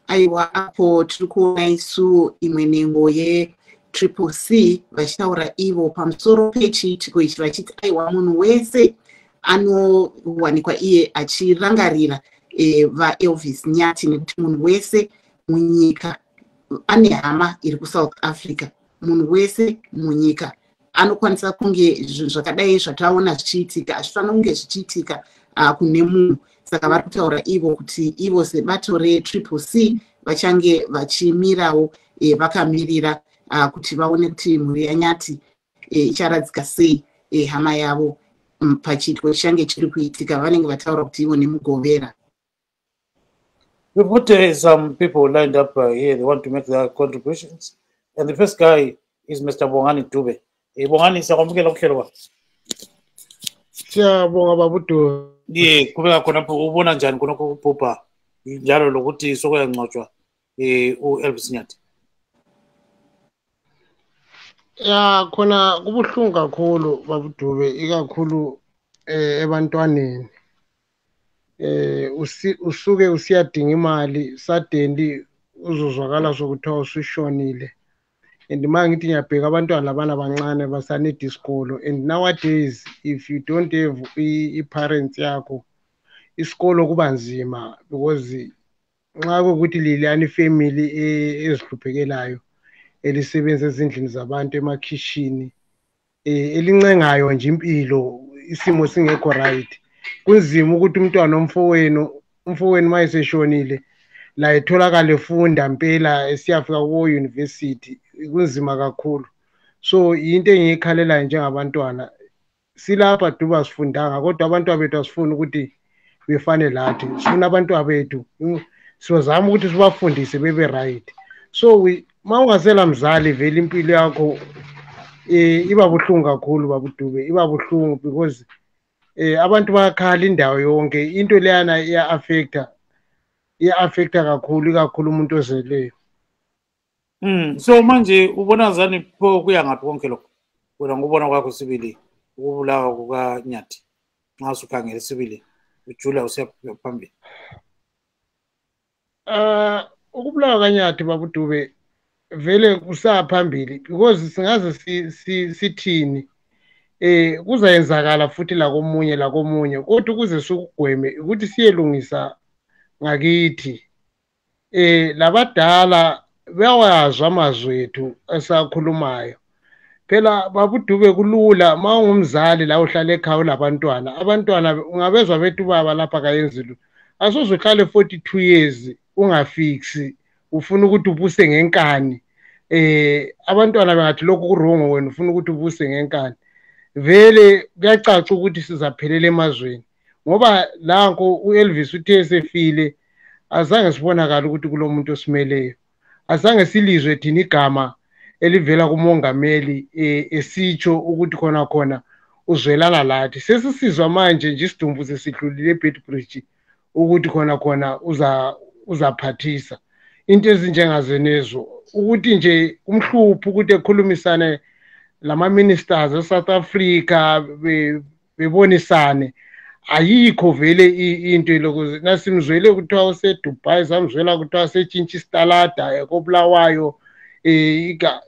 Aiwa apo tulikuona isu imwenengo ye CCC vachitaura ivo pamusoro pechiitiko ichi vachiti aiwa munhu wese anowanikwa iye achirangarira vaElvis Nyathi nekuti munhu wese munyika ane hama iri kuSouth Africa. Munhu wese munyika anokwanisa kunge zvakadai zvataona zvichiitika hazvifanira kunge zvichiitika kune munhu. Saka vari kutaura ivo kuti ivo sebato re-CCC vachange vachimirawo vakamirira kuti vaone kuti mhuri yaNyathi icharadzika sei hama yavo pachiitiko chichange chiri kuitika. Vanenge vataura kuti ivo nemugovera. We've got some people lined up here. They want to make their contributions. And the first guy is Mr. Bongani Dube. Bongani, siyakwamukela kuhlelo. Siyabonga babudu. Kubeka khona ubona njani khonokho kuphupha njalo lokuthi sokuyangcotshwa uElvis Nyathi? Ya khona kubuhlungu kakhulu babudube ikakhulu ebantwaneni. Usuke usiyadinga imali sadeni uzozwakala sokuthiwa usushonile. And mangithi ngiyabheka abantwana labana abancane basanida isikolo, and nowadays if you don't have i-parents yakho isikolo kuba nzima because nxa kukuthi liliyani family ezihluphekelayo elisebenza ezindlini zabantu emakhishini elincengayo nje impilo isimo singekho right, kunzima ukuthi umntwana umfowenu mayeseshonile la etholakala efunda impela esiyafika ku university kunzima kakhulu. So into engiyikhalela njengabantwana silapha duba sifundanga kodwa abantwana bethu asifuni ukuthi befane lathi, sifuna abantwana bethu sizama ukuthi sibafundise bebe right. So mawungasela mzali vele impilo yakho iba buhlungu kakhulu babudube, iba buhlungu because abantu bayakhala indawo yonke, into leyana iya-affecta kakhulu umuntu ozeleyo. So manje ubona Zanu pho kuya ngaphi konke lokho? Wena ngubona kwakho sibili ukubulawa kukaNyathi nxa usukhangele sibili ujula usiya phambili. Ukubulawa kaNyathi babudube vele kusaphambili because singaze sithini kuzayenzakala futhi la komunye kodwa ukuze sikugweme ukuthi siyelungisa ngakithi labadala bayawazwa amazwi ethu esakhulumayo. Phela babudube kulula mawungumzali la uhlala ekhaya labantwana, abantwana ungabezwa bethu baba lapha kayenzilo asoze uhlale 42 years ungafiksi ufuna ukuthi ubuse ngenkani. Abantwana bengathi lokhu kurongo wena ufuna ukuthi ubuse ngenkani, vele kuyacaca ukuthi sizaphelela emazweni ngoba nanko uElvis uthe esefile azange sibonakala ukuthi kulomuntu osimeleyo, azange silizwe thina igama elivela kumongameli esitsho ukuthi khona uzwelana lathi. Sesisizwa manje nje isidumbu sesidlulile eBedbridge ukuthi khona uzaphathisa into ezinjengazenezo, ukuthi nje umhlupho ukuthi ekhulumisane lama ministers eSouth Africa bebonisane ayikho vele into lokuze nasimzwele kuthiwa useDubai, samzwela kuthiwa usetshintsha istalada ekobulawayo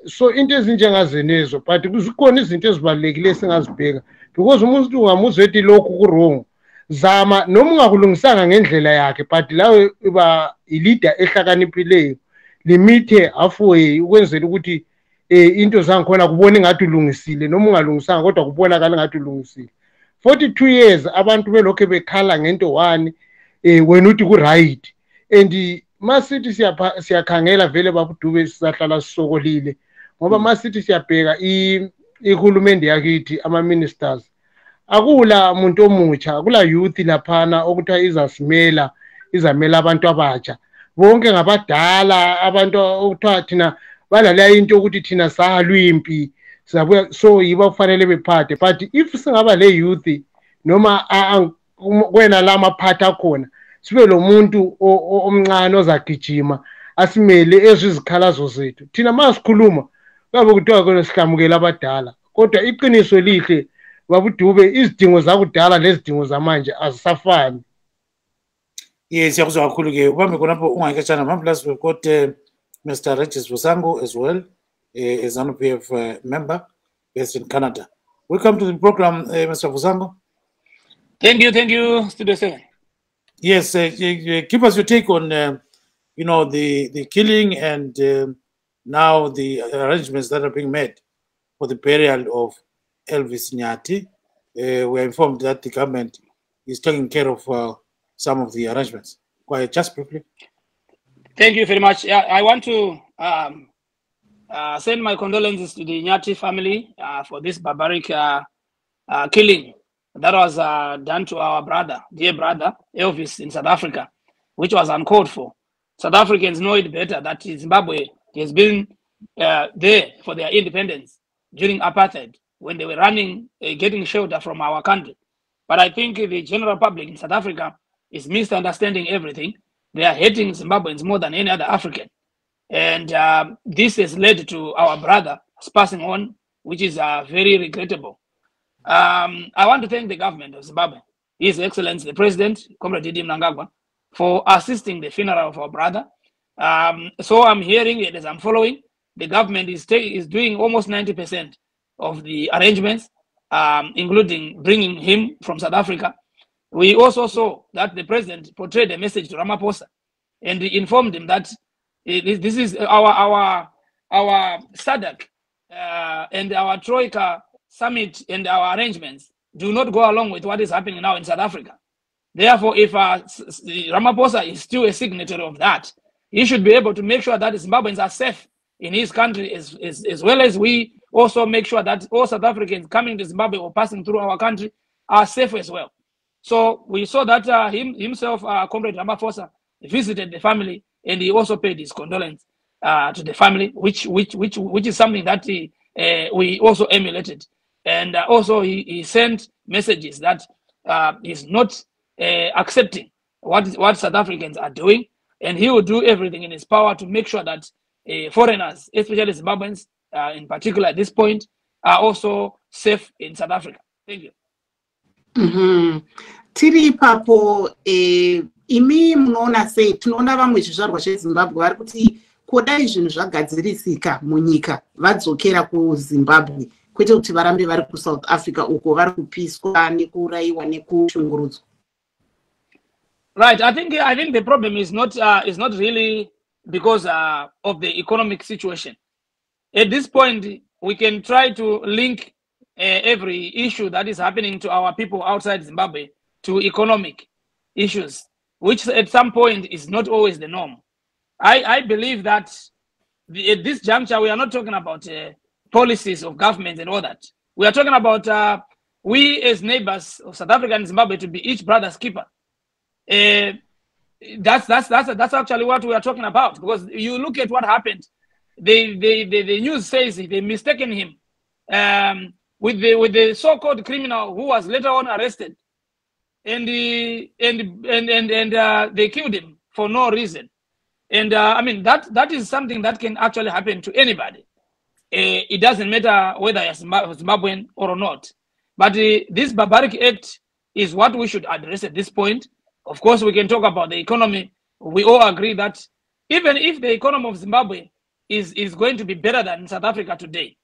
so into ezinjengazenezo. But kuzikhona izinto ezibalulekile singazibheka because umuntu ungamuzwa ethi lokhu kurongo, zama noma ungakulungisanga ngendlela yakhe but lawe uba ileader ehlakaniphileyo limithe halfway ukwenzela ukuthi into zangikhona kubona ngathi ulungisile noma ungalungisanga kodwa kubonakala ngathi ulungisile. 42 years abantu belokho bekhala ngento one wena uthi ku right, and masithi siyakhangela vele babudube sizahlala sisokolile ngoba masithi siyabheka ihulumende yakithi ama ministers akula muntu omutsha, akula youth laphana okuthiwa izamela abantu abatsha, bonke ngabadala abantu okuthiwa thina balala into ukuthi thina salwimpi sabuya, so yiba kufanele bephathe. But if singaba le youth noma kwena lama phatha khona sibe lo muntu omncane ozagijima asimele ezizikhalazo zethu thina masikhuluma babe kuthiwa kona sihlamukela abadala, kodwa iqiniso lihle babudube izidingo zakudala lezidingo zamanje azisafani. Yes, siyakuzwa kakhulu ke ubambe khonapho ungayikatshana Marvellous. We've got Mr. Regis Vusango as well, a Zanu PF member based in Canada. Welcome to the program, Mr. Vusango. Thank you, Studio 7. Yes, give us your take on, the killing and now the arrangements that are being made for the burial of Elvis Nyathi. We are informed that the government is taking care of some of the arrangements. Quite just briefly. Thank you very much. Yeah, I want to send my condolences to the Nyathi family for this barbaric killing that was done to our dear brother, Elvis in South Africa, which was uncalled for. South Africans know it better that Zimbabwe has been there for their independence during apartheid when they were running, getting shelter from our country. But I think the general public in South Africa is misunderstanding everything. They are hating Zimbabweans more than any other African. And this has led to our brother passing on, which is very regrettable. I want to thank the government of Zimbabwe, His Excellency the President, Comrade Mhlanga, for assisting the funeral of our brother. So I'm hearing it as I'm following. The government is doing almost 90% of the arrangements, including bringing him from South Africa. We also saw that the president portrayed a message to Ramaphosa and informed him that this is our SADC and our Troika summit and our arrangements do not go along with what is happening now in South Africa. Therefore, if Ramaphosa is still a signatory of that, he should be able to make sure that Zimbabweans are safe in his country, as well as we also make sure that all South Africans coming to Zimbabwe or passing through our country are safe as well. So we saw that himself, Comrade Ramaphosa, visited the family, and he also paid his condolence to the family, which is something that we also emulated. And also he sent messages that he's not accepting what South Africans are doing, and he will do everything in his power to make sure that foreigners, especially Zimbabweans in particular at this point, are also safe in South Africa. Thank you. Tiri papo imi munoona sei tinoona vamwe zvizvarwa zveZimbabwe vari kuti kodai zvinhu zvagadzirisika munyika vadzokera kuZimbabwe kwete kuti varambe vari kuSouth Africa uko vari kupiswa nekurayiwa nekushungurudzwa. Right. I think the problem is not really because of the economic situation. At this point, we can try to link every issue that is happening to our people outside Zimbabwe to economic issues, which at some point is not always the norm. I believe that at this juncture, we are not talking about policies of government and all that. We are talking about we as neighbors of South Africa and Zimbabwe to be each brother's keeper. That's actually what we are talking about, because you look at what happened. The news says they mistaken him with the so-called criminal who was later on arrested, and they killed him for no reason. And I mean that is something that can actually happen to anybody. It doesn't matter whether you're Zimbabwean or not. But this barbaric act is what we should address at this point. Of course, we can talk about the economy. We all agree that even if the economy of Zimbabwe is going to be better than South Africa today,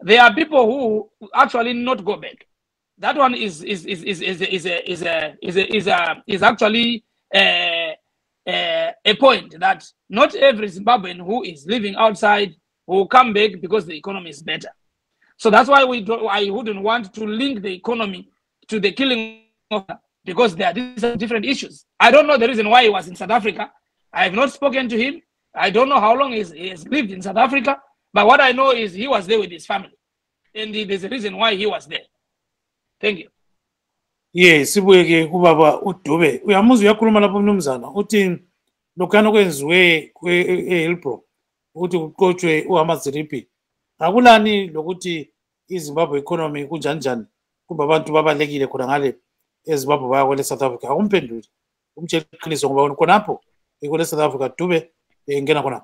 there are people who actually not go back. That one is actually a point that not every Zimbabwean who is living outside will come back because the economy is better. So that's why I wouldn't want to link the economy to the killing of, because these are different issues. I don't know the reason why he was in South Africa. I have not spoken to him. I don't know how long he has lived in South Africa. But what I know is he was there with his family. And there's a reason why he was there. Thank you. Yes, sibuyeke kubaba uDube. Uyamuzwa uyakhuluma lapho mnumzana uthi lokana kwenziwe kweHillbrow ukuthi kuqotshwe uHamaziripi. Akulani lokuthi iZimbabwe economy kunjani kuba abantu babalekile khona ngale eZimbabwe baya kwele South Africa. Akumphenduli. Umtshela iqiniso ngoba khonapho kwele South Africa Dube ngena khona.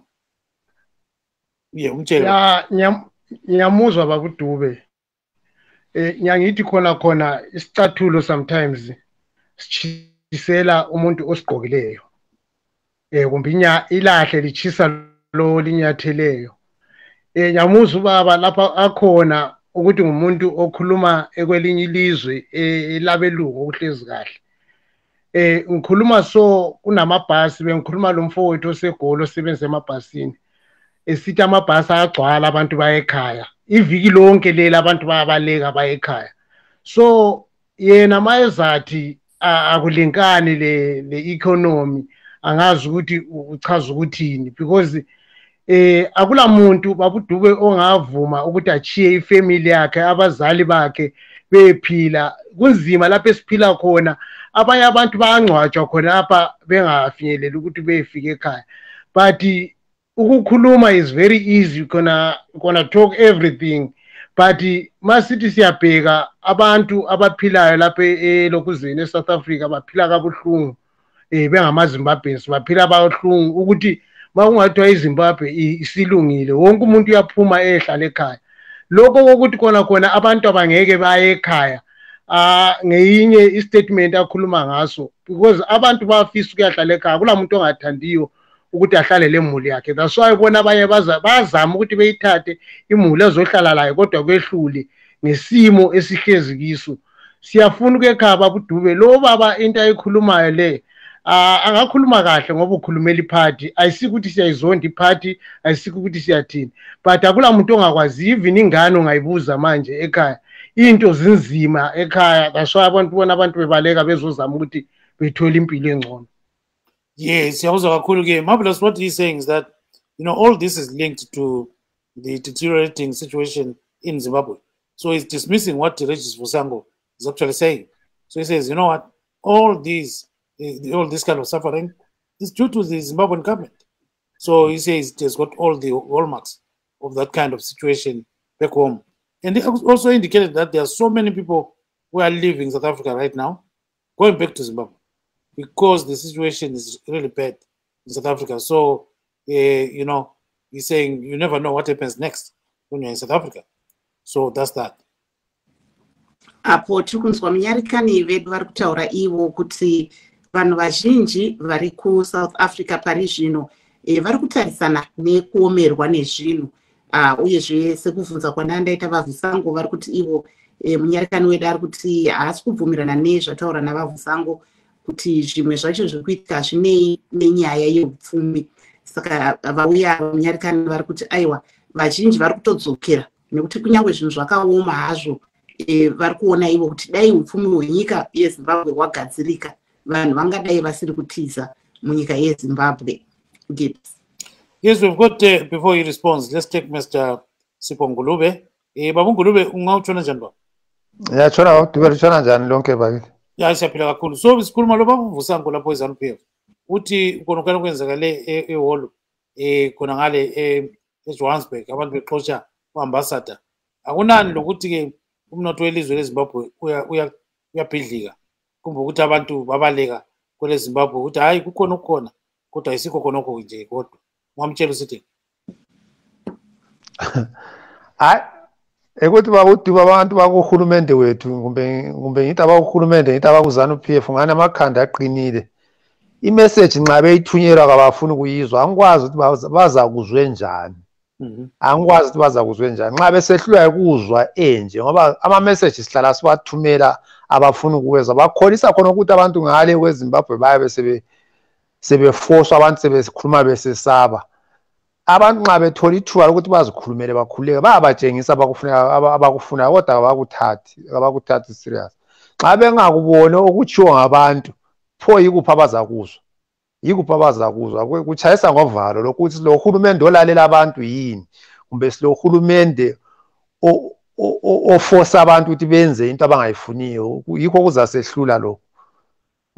Yeah, umtshela. Ngiyamuzwa baba uDube. Ngiyangithi khona isicathulo sometimes sichisela umuntu osigqokileyo. Kumbe ilahle lichisa lo linyatheleyo. Ngiyamuzwa baba lapha akhona ukuthi ngumuntu okhuluma ekwelinye ilizwe elabelungu okuhlezi kahle. Ngikhuluma so kunamabhasi bengikhuluma lo mfowethu osegolo osebenza emabhasini. Esithi amabhasi agcwala abantu bayekhaya. Iviki lonke lela abantu bayabaleka bayekhaya. So yena mayezathi akulinkani le economy angazi ukuthi uchaza ukuthini, because akula muntu babuDube ongavuma ukuthi achiye ifamily yakhe abazali bakhe bephila kunzima lapho esiphila khona. Abanye abantu bayangcwatshwa khona lapha bengafinyeleli ukuthi befike ekhaya. But ukukhuluma is very easy, gonna talk everything, but masithi siyabheka abantu abaphilayo lapha elokuzweni eSouth Africa baphila kabuhlungu bengamaZimbabweans baphila kabuhlungu ukuthi makungathiwa iZimbabwe isilungile wonke umuntu uyaphuma ehlala ekhaya. lokho kokuthi khona abantu abangeke baye ekhaya ngeyinye istatement akhuluma ngaso because abantu bafisa ukuyahlala ekhaya kulamuntu ongathandiyo ukuthi ahlale lemuli yakhe. That's why bona abanye bazama ukuthi beyithathe imuli ezohlala layo kodwa kwehlule ngesimo esihlezi kiso. Siyafuna ukuyekhaya baba uDube lo baba into ayikhulumayo le angakhuluma kahle ngoba ukhulumela iphathi ayisikuthi siyayizonda iphathi ayisikuthi siyathini but akula muntu ongakwazi even ingane ongayibuza manje ekhaya into zinzima ekhaya. That's why abantu bona abantu bebaleka bezozama ukuthi bethola impilo engcono. Yes, Marvellous, what he's saying is that, you know, all this is linked to the deteriorating situation in Zimbabwe. So he's dismissing what Regis Vusango is actually saying. So he says, you know what, all this kind of suffering is due to the Zimbabwean government. So he says it has got all the hallmarks of that kind of situation back home. And he also indicated that there are so many people who are leaving South Africa right now, going back to Zimbabwe, because the situation is really bad in South Africa. So, you know, he's saying you never know what happens next when you're in South Africa. So that's that. Apo tikunzwa munyarikani vedu vari kutaura ivo kuti vanhu vazhinji vari kuSouth Africa pari zvino vari kutarisana nekuomerwa nezvinhu uyezve sekubvunza kwandaita vaVusango vari kuti ivo munyarikani wedu ari kuti haasi kubvumirana nezvataura navaVusango kuti zvimwe zvacho zviri kuitika hazvinei nenyaya yeupfumi. Saka vauya munyarikani vari kuti aiwa vazhinji vari kutodzokera nekuti kunyange zvinhu zvakaoma hazvo vari kuona ivo kuti dai upfumi hwenyika yeZimbabwe hwagadzirika vanhu vangadai vasiri kutiza munyika yeZimbabwe. Gibbs. Yes, we've got, before he responds, let's take Mr. Sipho Ngulube. Baba Ngulube, ungawuchona njani baba? Ya, chona tuberuchona njani lonke baba. Ya, siyaphila kakhulu. So isikhuluma lo baba Vusango lapho eZanu PF. Uthi konokana kwenzakale eholo khona ngale eJohannesburg abantu bexotsha uambassador. Akunani lokuthi ke umnotho welizwe leZimbabwe uyabhidlika. Kumbe ukuthi abantu babaleka kwele Zimbabwe ukuthi hayi kukhona ukukhona kodwa isikho khonokho nje kodwa. Ngamtshela usithi hayi ekuthi bakuduba abantu bakuhulumende wethu kumbe ngithi abakuhulumende ngithi abakuZanu PF ngani amakhanda aqinile. Imessage nxa beyithunyelwa kabafuna ukuyizwa angikwazi ukuthi baza kuzwe njani. Angikwazi ukuthi baza kuzwe njani nxa besehlulwa ukuzwa enje ngoba ama message sihlala siwathumela abafuna ukuweza bakholisa khona ukuthi abantu ngale kweZimbabwe bayabe sebeforce abantu sebekhuluma besesaba. Abantu nxa bethola ithuba ukuthi bazikhulumele bakhuleke bayabatshengisa abakufuna kodwa abakuthathi serious. Nxa bengakubone okutshiwo ngabantu pho yikuphi abazakuzwa. Yikuphi abazakuzwa kuchayisa ngovalo lokuthi lo hulumende olalela abantu yini kumbe silo hulumende oforce abantu ukuthi benze into abangayifuniyo yikho kuzasehlula lo.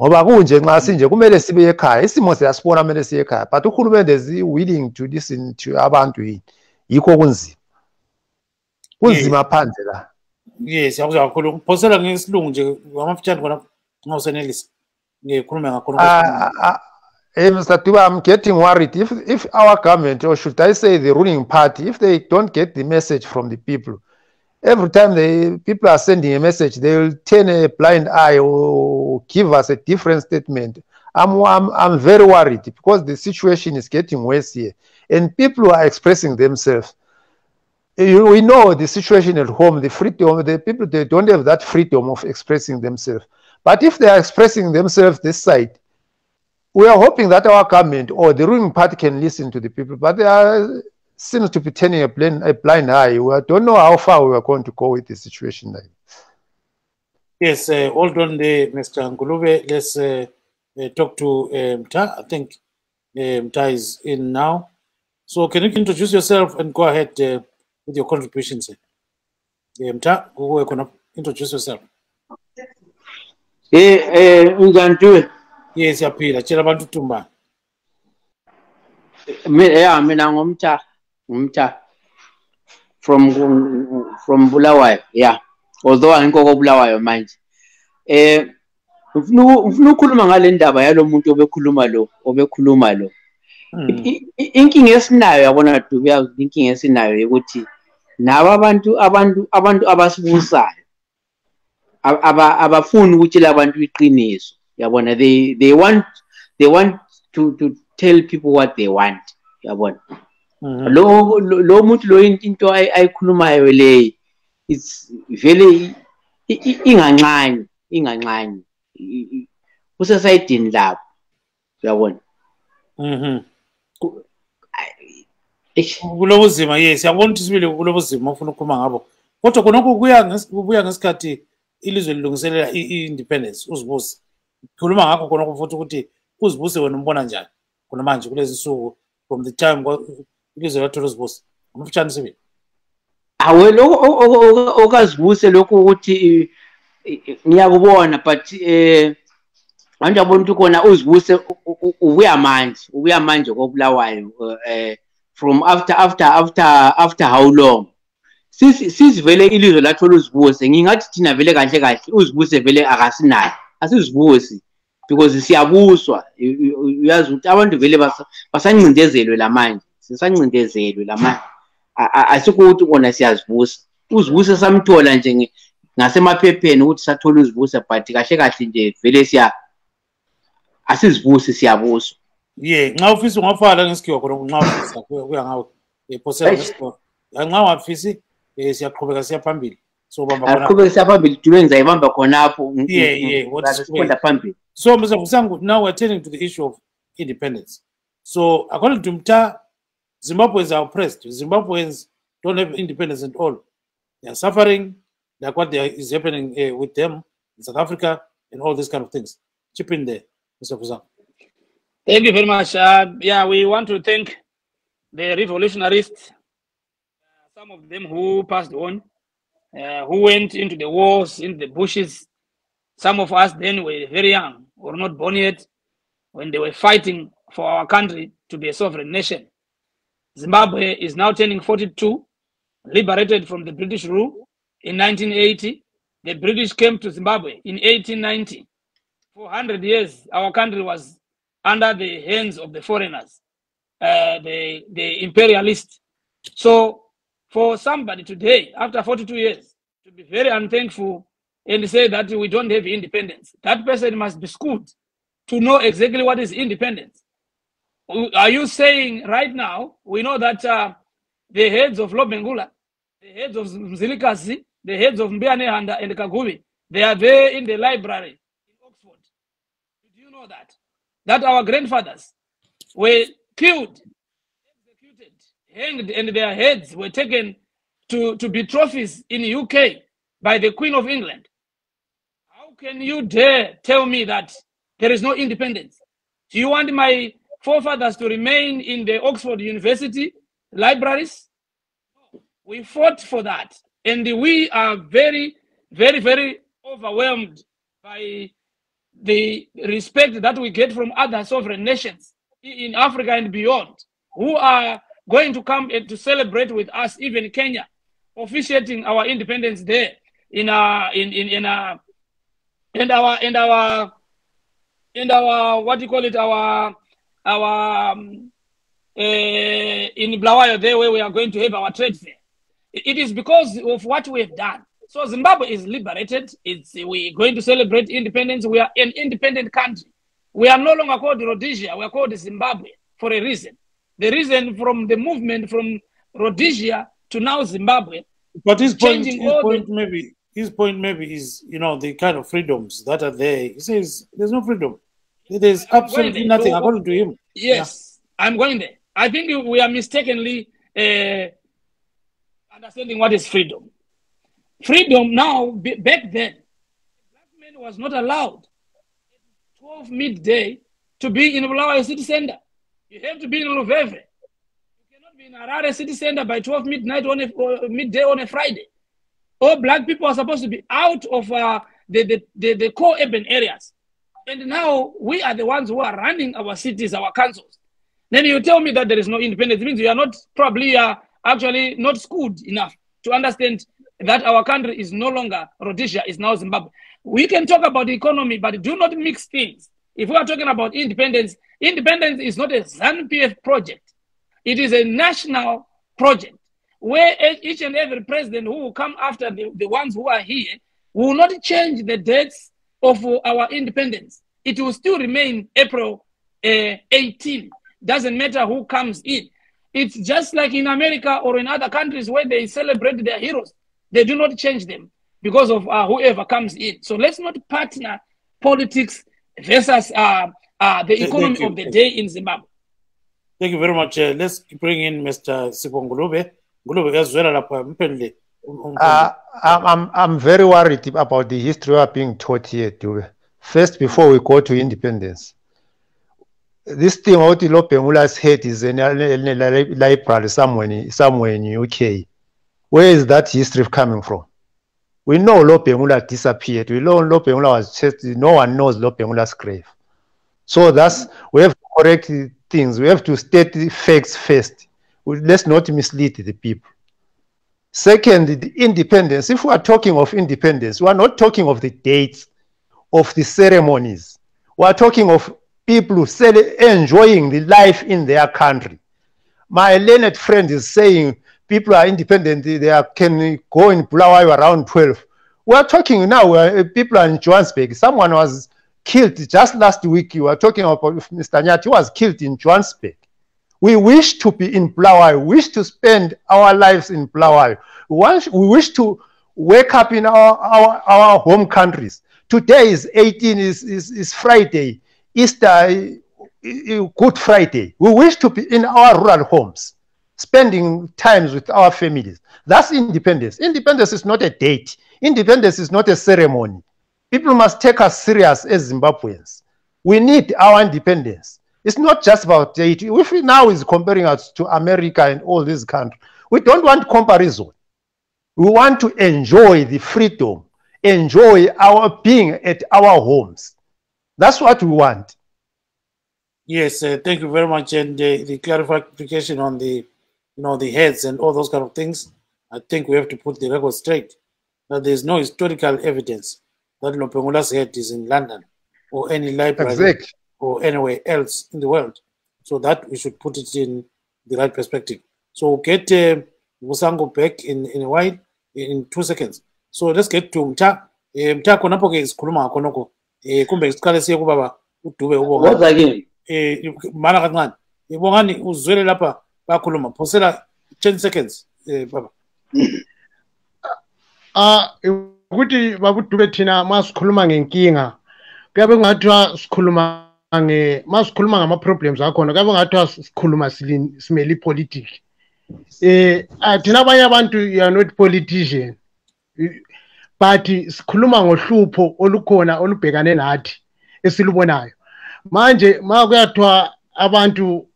Ngoba kunje nxa sinje kumele sibe ekhaya isimo siyasibona kumele siye ekhaya but uhulumende is willing to listen to abantu yini yikho kunzima. Kunzima phandle la. Yes, yakuzwa kakhulu. Phosela ngesilungu nje ngamafitshane khona ngawusenelisa. Ngikhuluma ngakhona. Mr. Dube, I'm getting worried if our government, or should I say the ruling party, if they don't get the message from the people, every time the people are sending a message, they will turn a blind eye or give us a different statement. I'm very worried because the situation is getting worse here, and people are expressing themselves. We know the situation at home, the freedom, the people, they don't have that freedom of expressing themselves. But if they are expressing themselves this side, we are hoping that our government or the ruling party can listen to the people, but they seems to be turning a blind eye. We don't know how far we are going to go with the situation. Yes, hold on there, Mr. Ngulube. Let's talk to Mtha. I think Mtha is in now. So can you introduce yourself and go ahead with your contributions? Mtha, go introduce yourself. Yes, yaphila tshela abantu Tumba. Mina ngumtha from Bulawayo, yeah. Although angikho koBulawayo manje. Ufuna ukukhuluma ngale ndaba yalo muntu obekhuluma lo. Inkinga esinayo yabona Dube, inkinga esinayo ukuthi nabo abantu abasibusayo abafuni ukutshela abantu iqiniso yabona. They want to tell people what they want yabona. Lo muntu lo into ayikhulumayo le it's vele inganxanye usesayidini lapho yabona. Kulobuzima yes, yabona ukuthi sibile kulobuzima ufuna ukukhuluma ngabo, kodwa khonokho kubuya ngesikhathi ilizwe lilungiselela i-independence. Uzibuse khuluma ngakho khonokho futhi ukuthi uzibuse wena umbona njani khona manje kulezi nsuku from the time ilizwe lathola uzibuse umfutshane sibili. Awe lokho okazibuse lokho ukuthi ngiyakubona but manje abona ukuthi khona uzibuse ubuya manje koBulawayo from after how long sisivele ilizwe lathola uzibuse. Ngingathi thina vele kahle uzibuse vele akasinayo asizibusi because siyabuswa. Uyazi ukuthi abantu vele basancindezelwe lamanje, sisancindezelwe lamanje. Asikho ukuthi kona siyazibusa. Uzibuse samthola nje ngasemaphepheni ukuthi sathola uzibuse but kahle nje vele asizibusi siyabuswa. Yeah, nxa ufisa ungafala ngesikhiwa khona nxa ufisa kuya ngawe ephosela ngesikhiwa. Nxa wafisi siyaqhubeka siya phambili. So bamba khona. Aqhubeka siya phambili Dube ngizayibamba khonapho. Yeah, what is phambili. So Mr. Vusango, now we're turning to the issue of independence. So according to Mta, Zimbabweans are oppressed. Zimbabweans don't have independence at all. They are suffering like what is happening with them in South Africa and all these kind of things. Chip in there, Mr. Vusango. Thank you very much. Yeah, we want to thank the revolutionists, some of them who passed on, who went into the wars, in the bushes. Some of us then were very young, or not born yet, when they were fighting for our country to be a sovereign nation. Zimbabwe is now turning 42, liberated from the British rule in 1980. The British came to Zimbabwe in 1890. For 100 years, our country was under the hands of the foreigners, the imperialists. So for somebody today, after 42 years, to be very unthankful and say that we don't have independence, that person must be schooled to know exactly what is independence. Are you saying right now, we know that the heads of Lobengula, the heads of Mzilikazi, the heads of Mbianehanda and Kagubi, they are there in the library in Oxford. Do you know that? That our grandfathers were killed, executed, hanged, and their heads were taken to be trophies in the UK by the Queen of England. How can you dare tell me that there is no independence? Do you want my forefathers to remain in the Oxford University libraries? We fought for that, and we are very, very, very overwhelmed by the respect that we get from other sovereign nations in Africa and beyond, who are going to come to celebrate with us, even Kenya, officiating our independence there in our what do you call it, in Bulawayo there, where we are going to have our trade fair. It is because of what we have done. So Zimbabwe is liberated. We're going to celebrate independence. We are an independent country. We are no longer called Rhodesia. We are called Zimbabwe for a reason. The reason from the movement from Rhodesia to now Zimbabwe. But his point maybe is, you know, the kind of freedoms that are there. He says there's no freedom. There's absolutely nothing according to him. Yes, yeah. I'm going there. I think we are mistakenly understanding what is freedom. Freedom now, back then, black man was not allowed at 12 midday to be in Bulawayo city center. You have to be in Luveve. You cannot be in Harare city center by 12 midnight midday on a Friday. All black people are supposed to be out of the core urban areas. And now we are the ones who are running our cities, our councils. Then you tell me that there is no independence. It means you are not probably actually not schooled enough to understand that our country is no longer Rhodesia, is now Zimbabwe. We can talk about the economy, but do not mix things. If we are talking about independence, independence is not a Zanu PF project. It is a national project. where each and every president who will come after the ones who are here will not change the dates of our independence. It will still remain April 18. Doesn't matter who comes in. It's just like in America or in other countries where they celebrate their heroes. They do not change them because of whoever comes in. So let's not partner politics versus the economy of the day in Zimbabwe. Thank you very much. Let's bring in Mr. Sipho Ngulube. Ngulube as well. I'm very worried about the history we are being taught here, Dube. First, before we go to independence, this thing about Lo Bengula's head is in a library somewhere in UK. Where is that history coming from? We know Lo Bengula disappeared. We know Lo Bengula was chased. No one knows Lo Bengula's grave. So that's, we have to correct things. We have to state the facts first. Let's not mislead the people. Second, the independence. If we are talking of independence, we are not talking of the dates of the ceremonies. We are talking of people enjoying the life in their country. My learned friend is saying people are independent, they can go in Bulawayo around 12. We are talking now, people are in Johannesburg. Someone was killed just last week. You were talking about Mr. Nyathi was killed in Johannesburg. We wish to be in Bulawayo. We wish to spend our lives in Bulawayo. We wish to wake up in our home countries. Today is 18, is Friday, Easter, Good Friday. We wish to be in our rural homes, spending times with our families. That's independence. Independence is not a date. Independence is not a ceremony. People must take us serious as Zimbabweans. We need our independence. It's not just about date. If we now is comparing us to America and all these countries, we don't want comparison. We want to enjoy the freedom, enjoy our being at our homes. That's what we want. Yes, thank you very much. And the clarification on the, the heads and all those kind of things, I think we have to put the record straight. That there is no historical evidence that Lo Bengula's head is in London or any library or anywhere else in the world. So that we should put it in the right perspective. So we'll get Vusango back in a while, in 2 seconds. So let's get to Mtha. Mtha konapo ke isikhuluma konoko. Kumbe siqale siye kubaba uDube ubonga. What again? Mana kancane. Bongani uzwele lapha bakhuluma. Phosela 10 seconds baba. Ukuthi babuDube thina masikhuluma ngenkinga kuyabe kungathiwa sikhuluma masikhuluma ngama problems akhona kuyabe kungathiwa sikhuluma simele politics. Thina abanye abantu you are not politician, but sikhuluma ngohlupho olukhona olubhekane nathi esilubonayo manje makuyathiwa abantu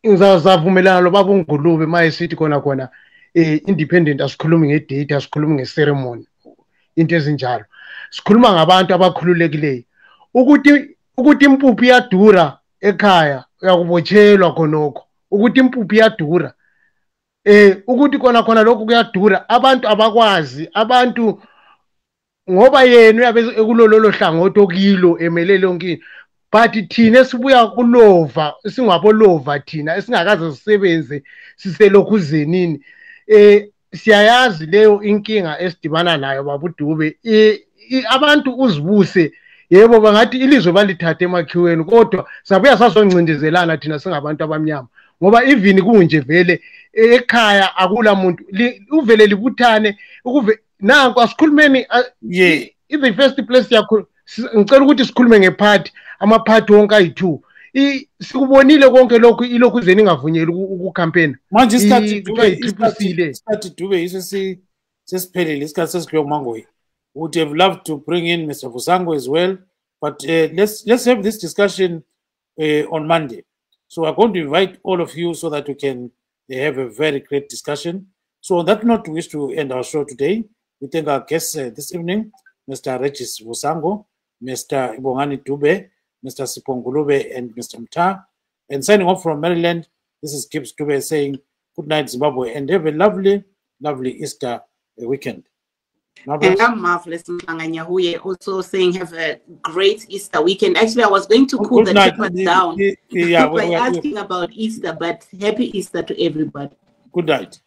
ngizavumelana lo baba uNgulube mayesithi khona independent asikhulumi ngedate asikhulumi ngeceremony into ezinjalo sikhuluma ngabantu abakhululekileyo ukuthi impuphu iyadura ekhaya uyakubotshelwa khonokho ukuthi impuphu iyadura ukuthi khona lokhu kuyadura abantu abakwazi abantu ngoba yena uyabe ekulololo hlangothi okilo emelele yonke but thina sibuya kulova singabolova thina esingakaze sisebenze siselokhuzenini siyayazi leyo inkinga esidibana nayo babuDube abantu uzibuse yebo bangathi ilizwe balithathe emakhiweni kodwa sabuya sasoncindezelana thina singabantu abamnyama ngoba even kunje vele ekhaya akula muntu uvele libuthane nanku asikhulumeni in the first place yakho ngicela ukuthi sikhulume ngeparty amaparty wonke ayi2 sikubonile konke lokhu ilokhu zeni ingavunyeli ukucampaign manje isikhathi Dube isesiphelile isikhathi sesikho kumangoyi. Would have loved to bring in Mr. Vusango as well, but let's have this discussion on Monday. So we're going to invite all of you so that we can have a very great discussion. So on that note, we wish to end our show today. We thank our guests this evening, Mr. Regis Vusango, Mr. Bongani Dube, Mr. Sipho Ngulube, and Mr. Mtha. And signing off from Maryland, this is Gibbs Dube saying good night, Zimbabwe, and have a lovely, lovely Easter weekend. And I'm Marvellous Nyahuye also saying have a great Easter weekend. Actually, I was going to cool the temper down by asking about Easter, but happy Easter to everybody. Good night.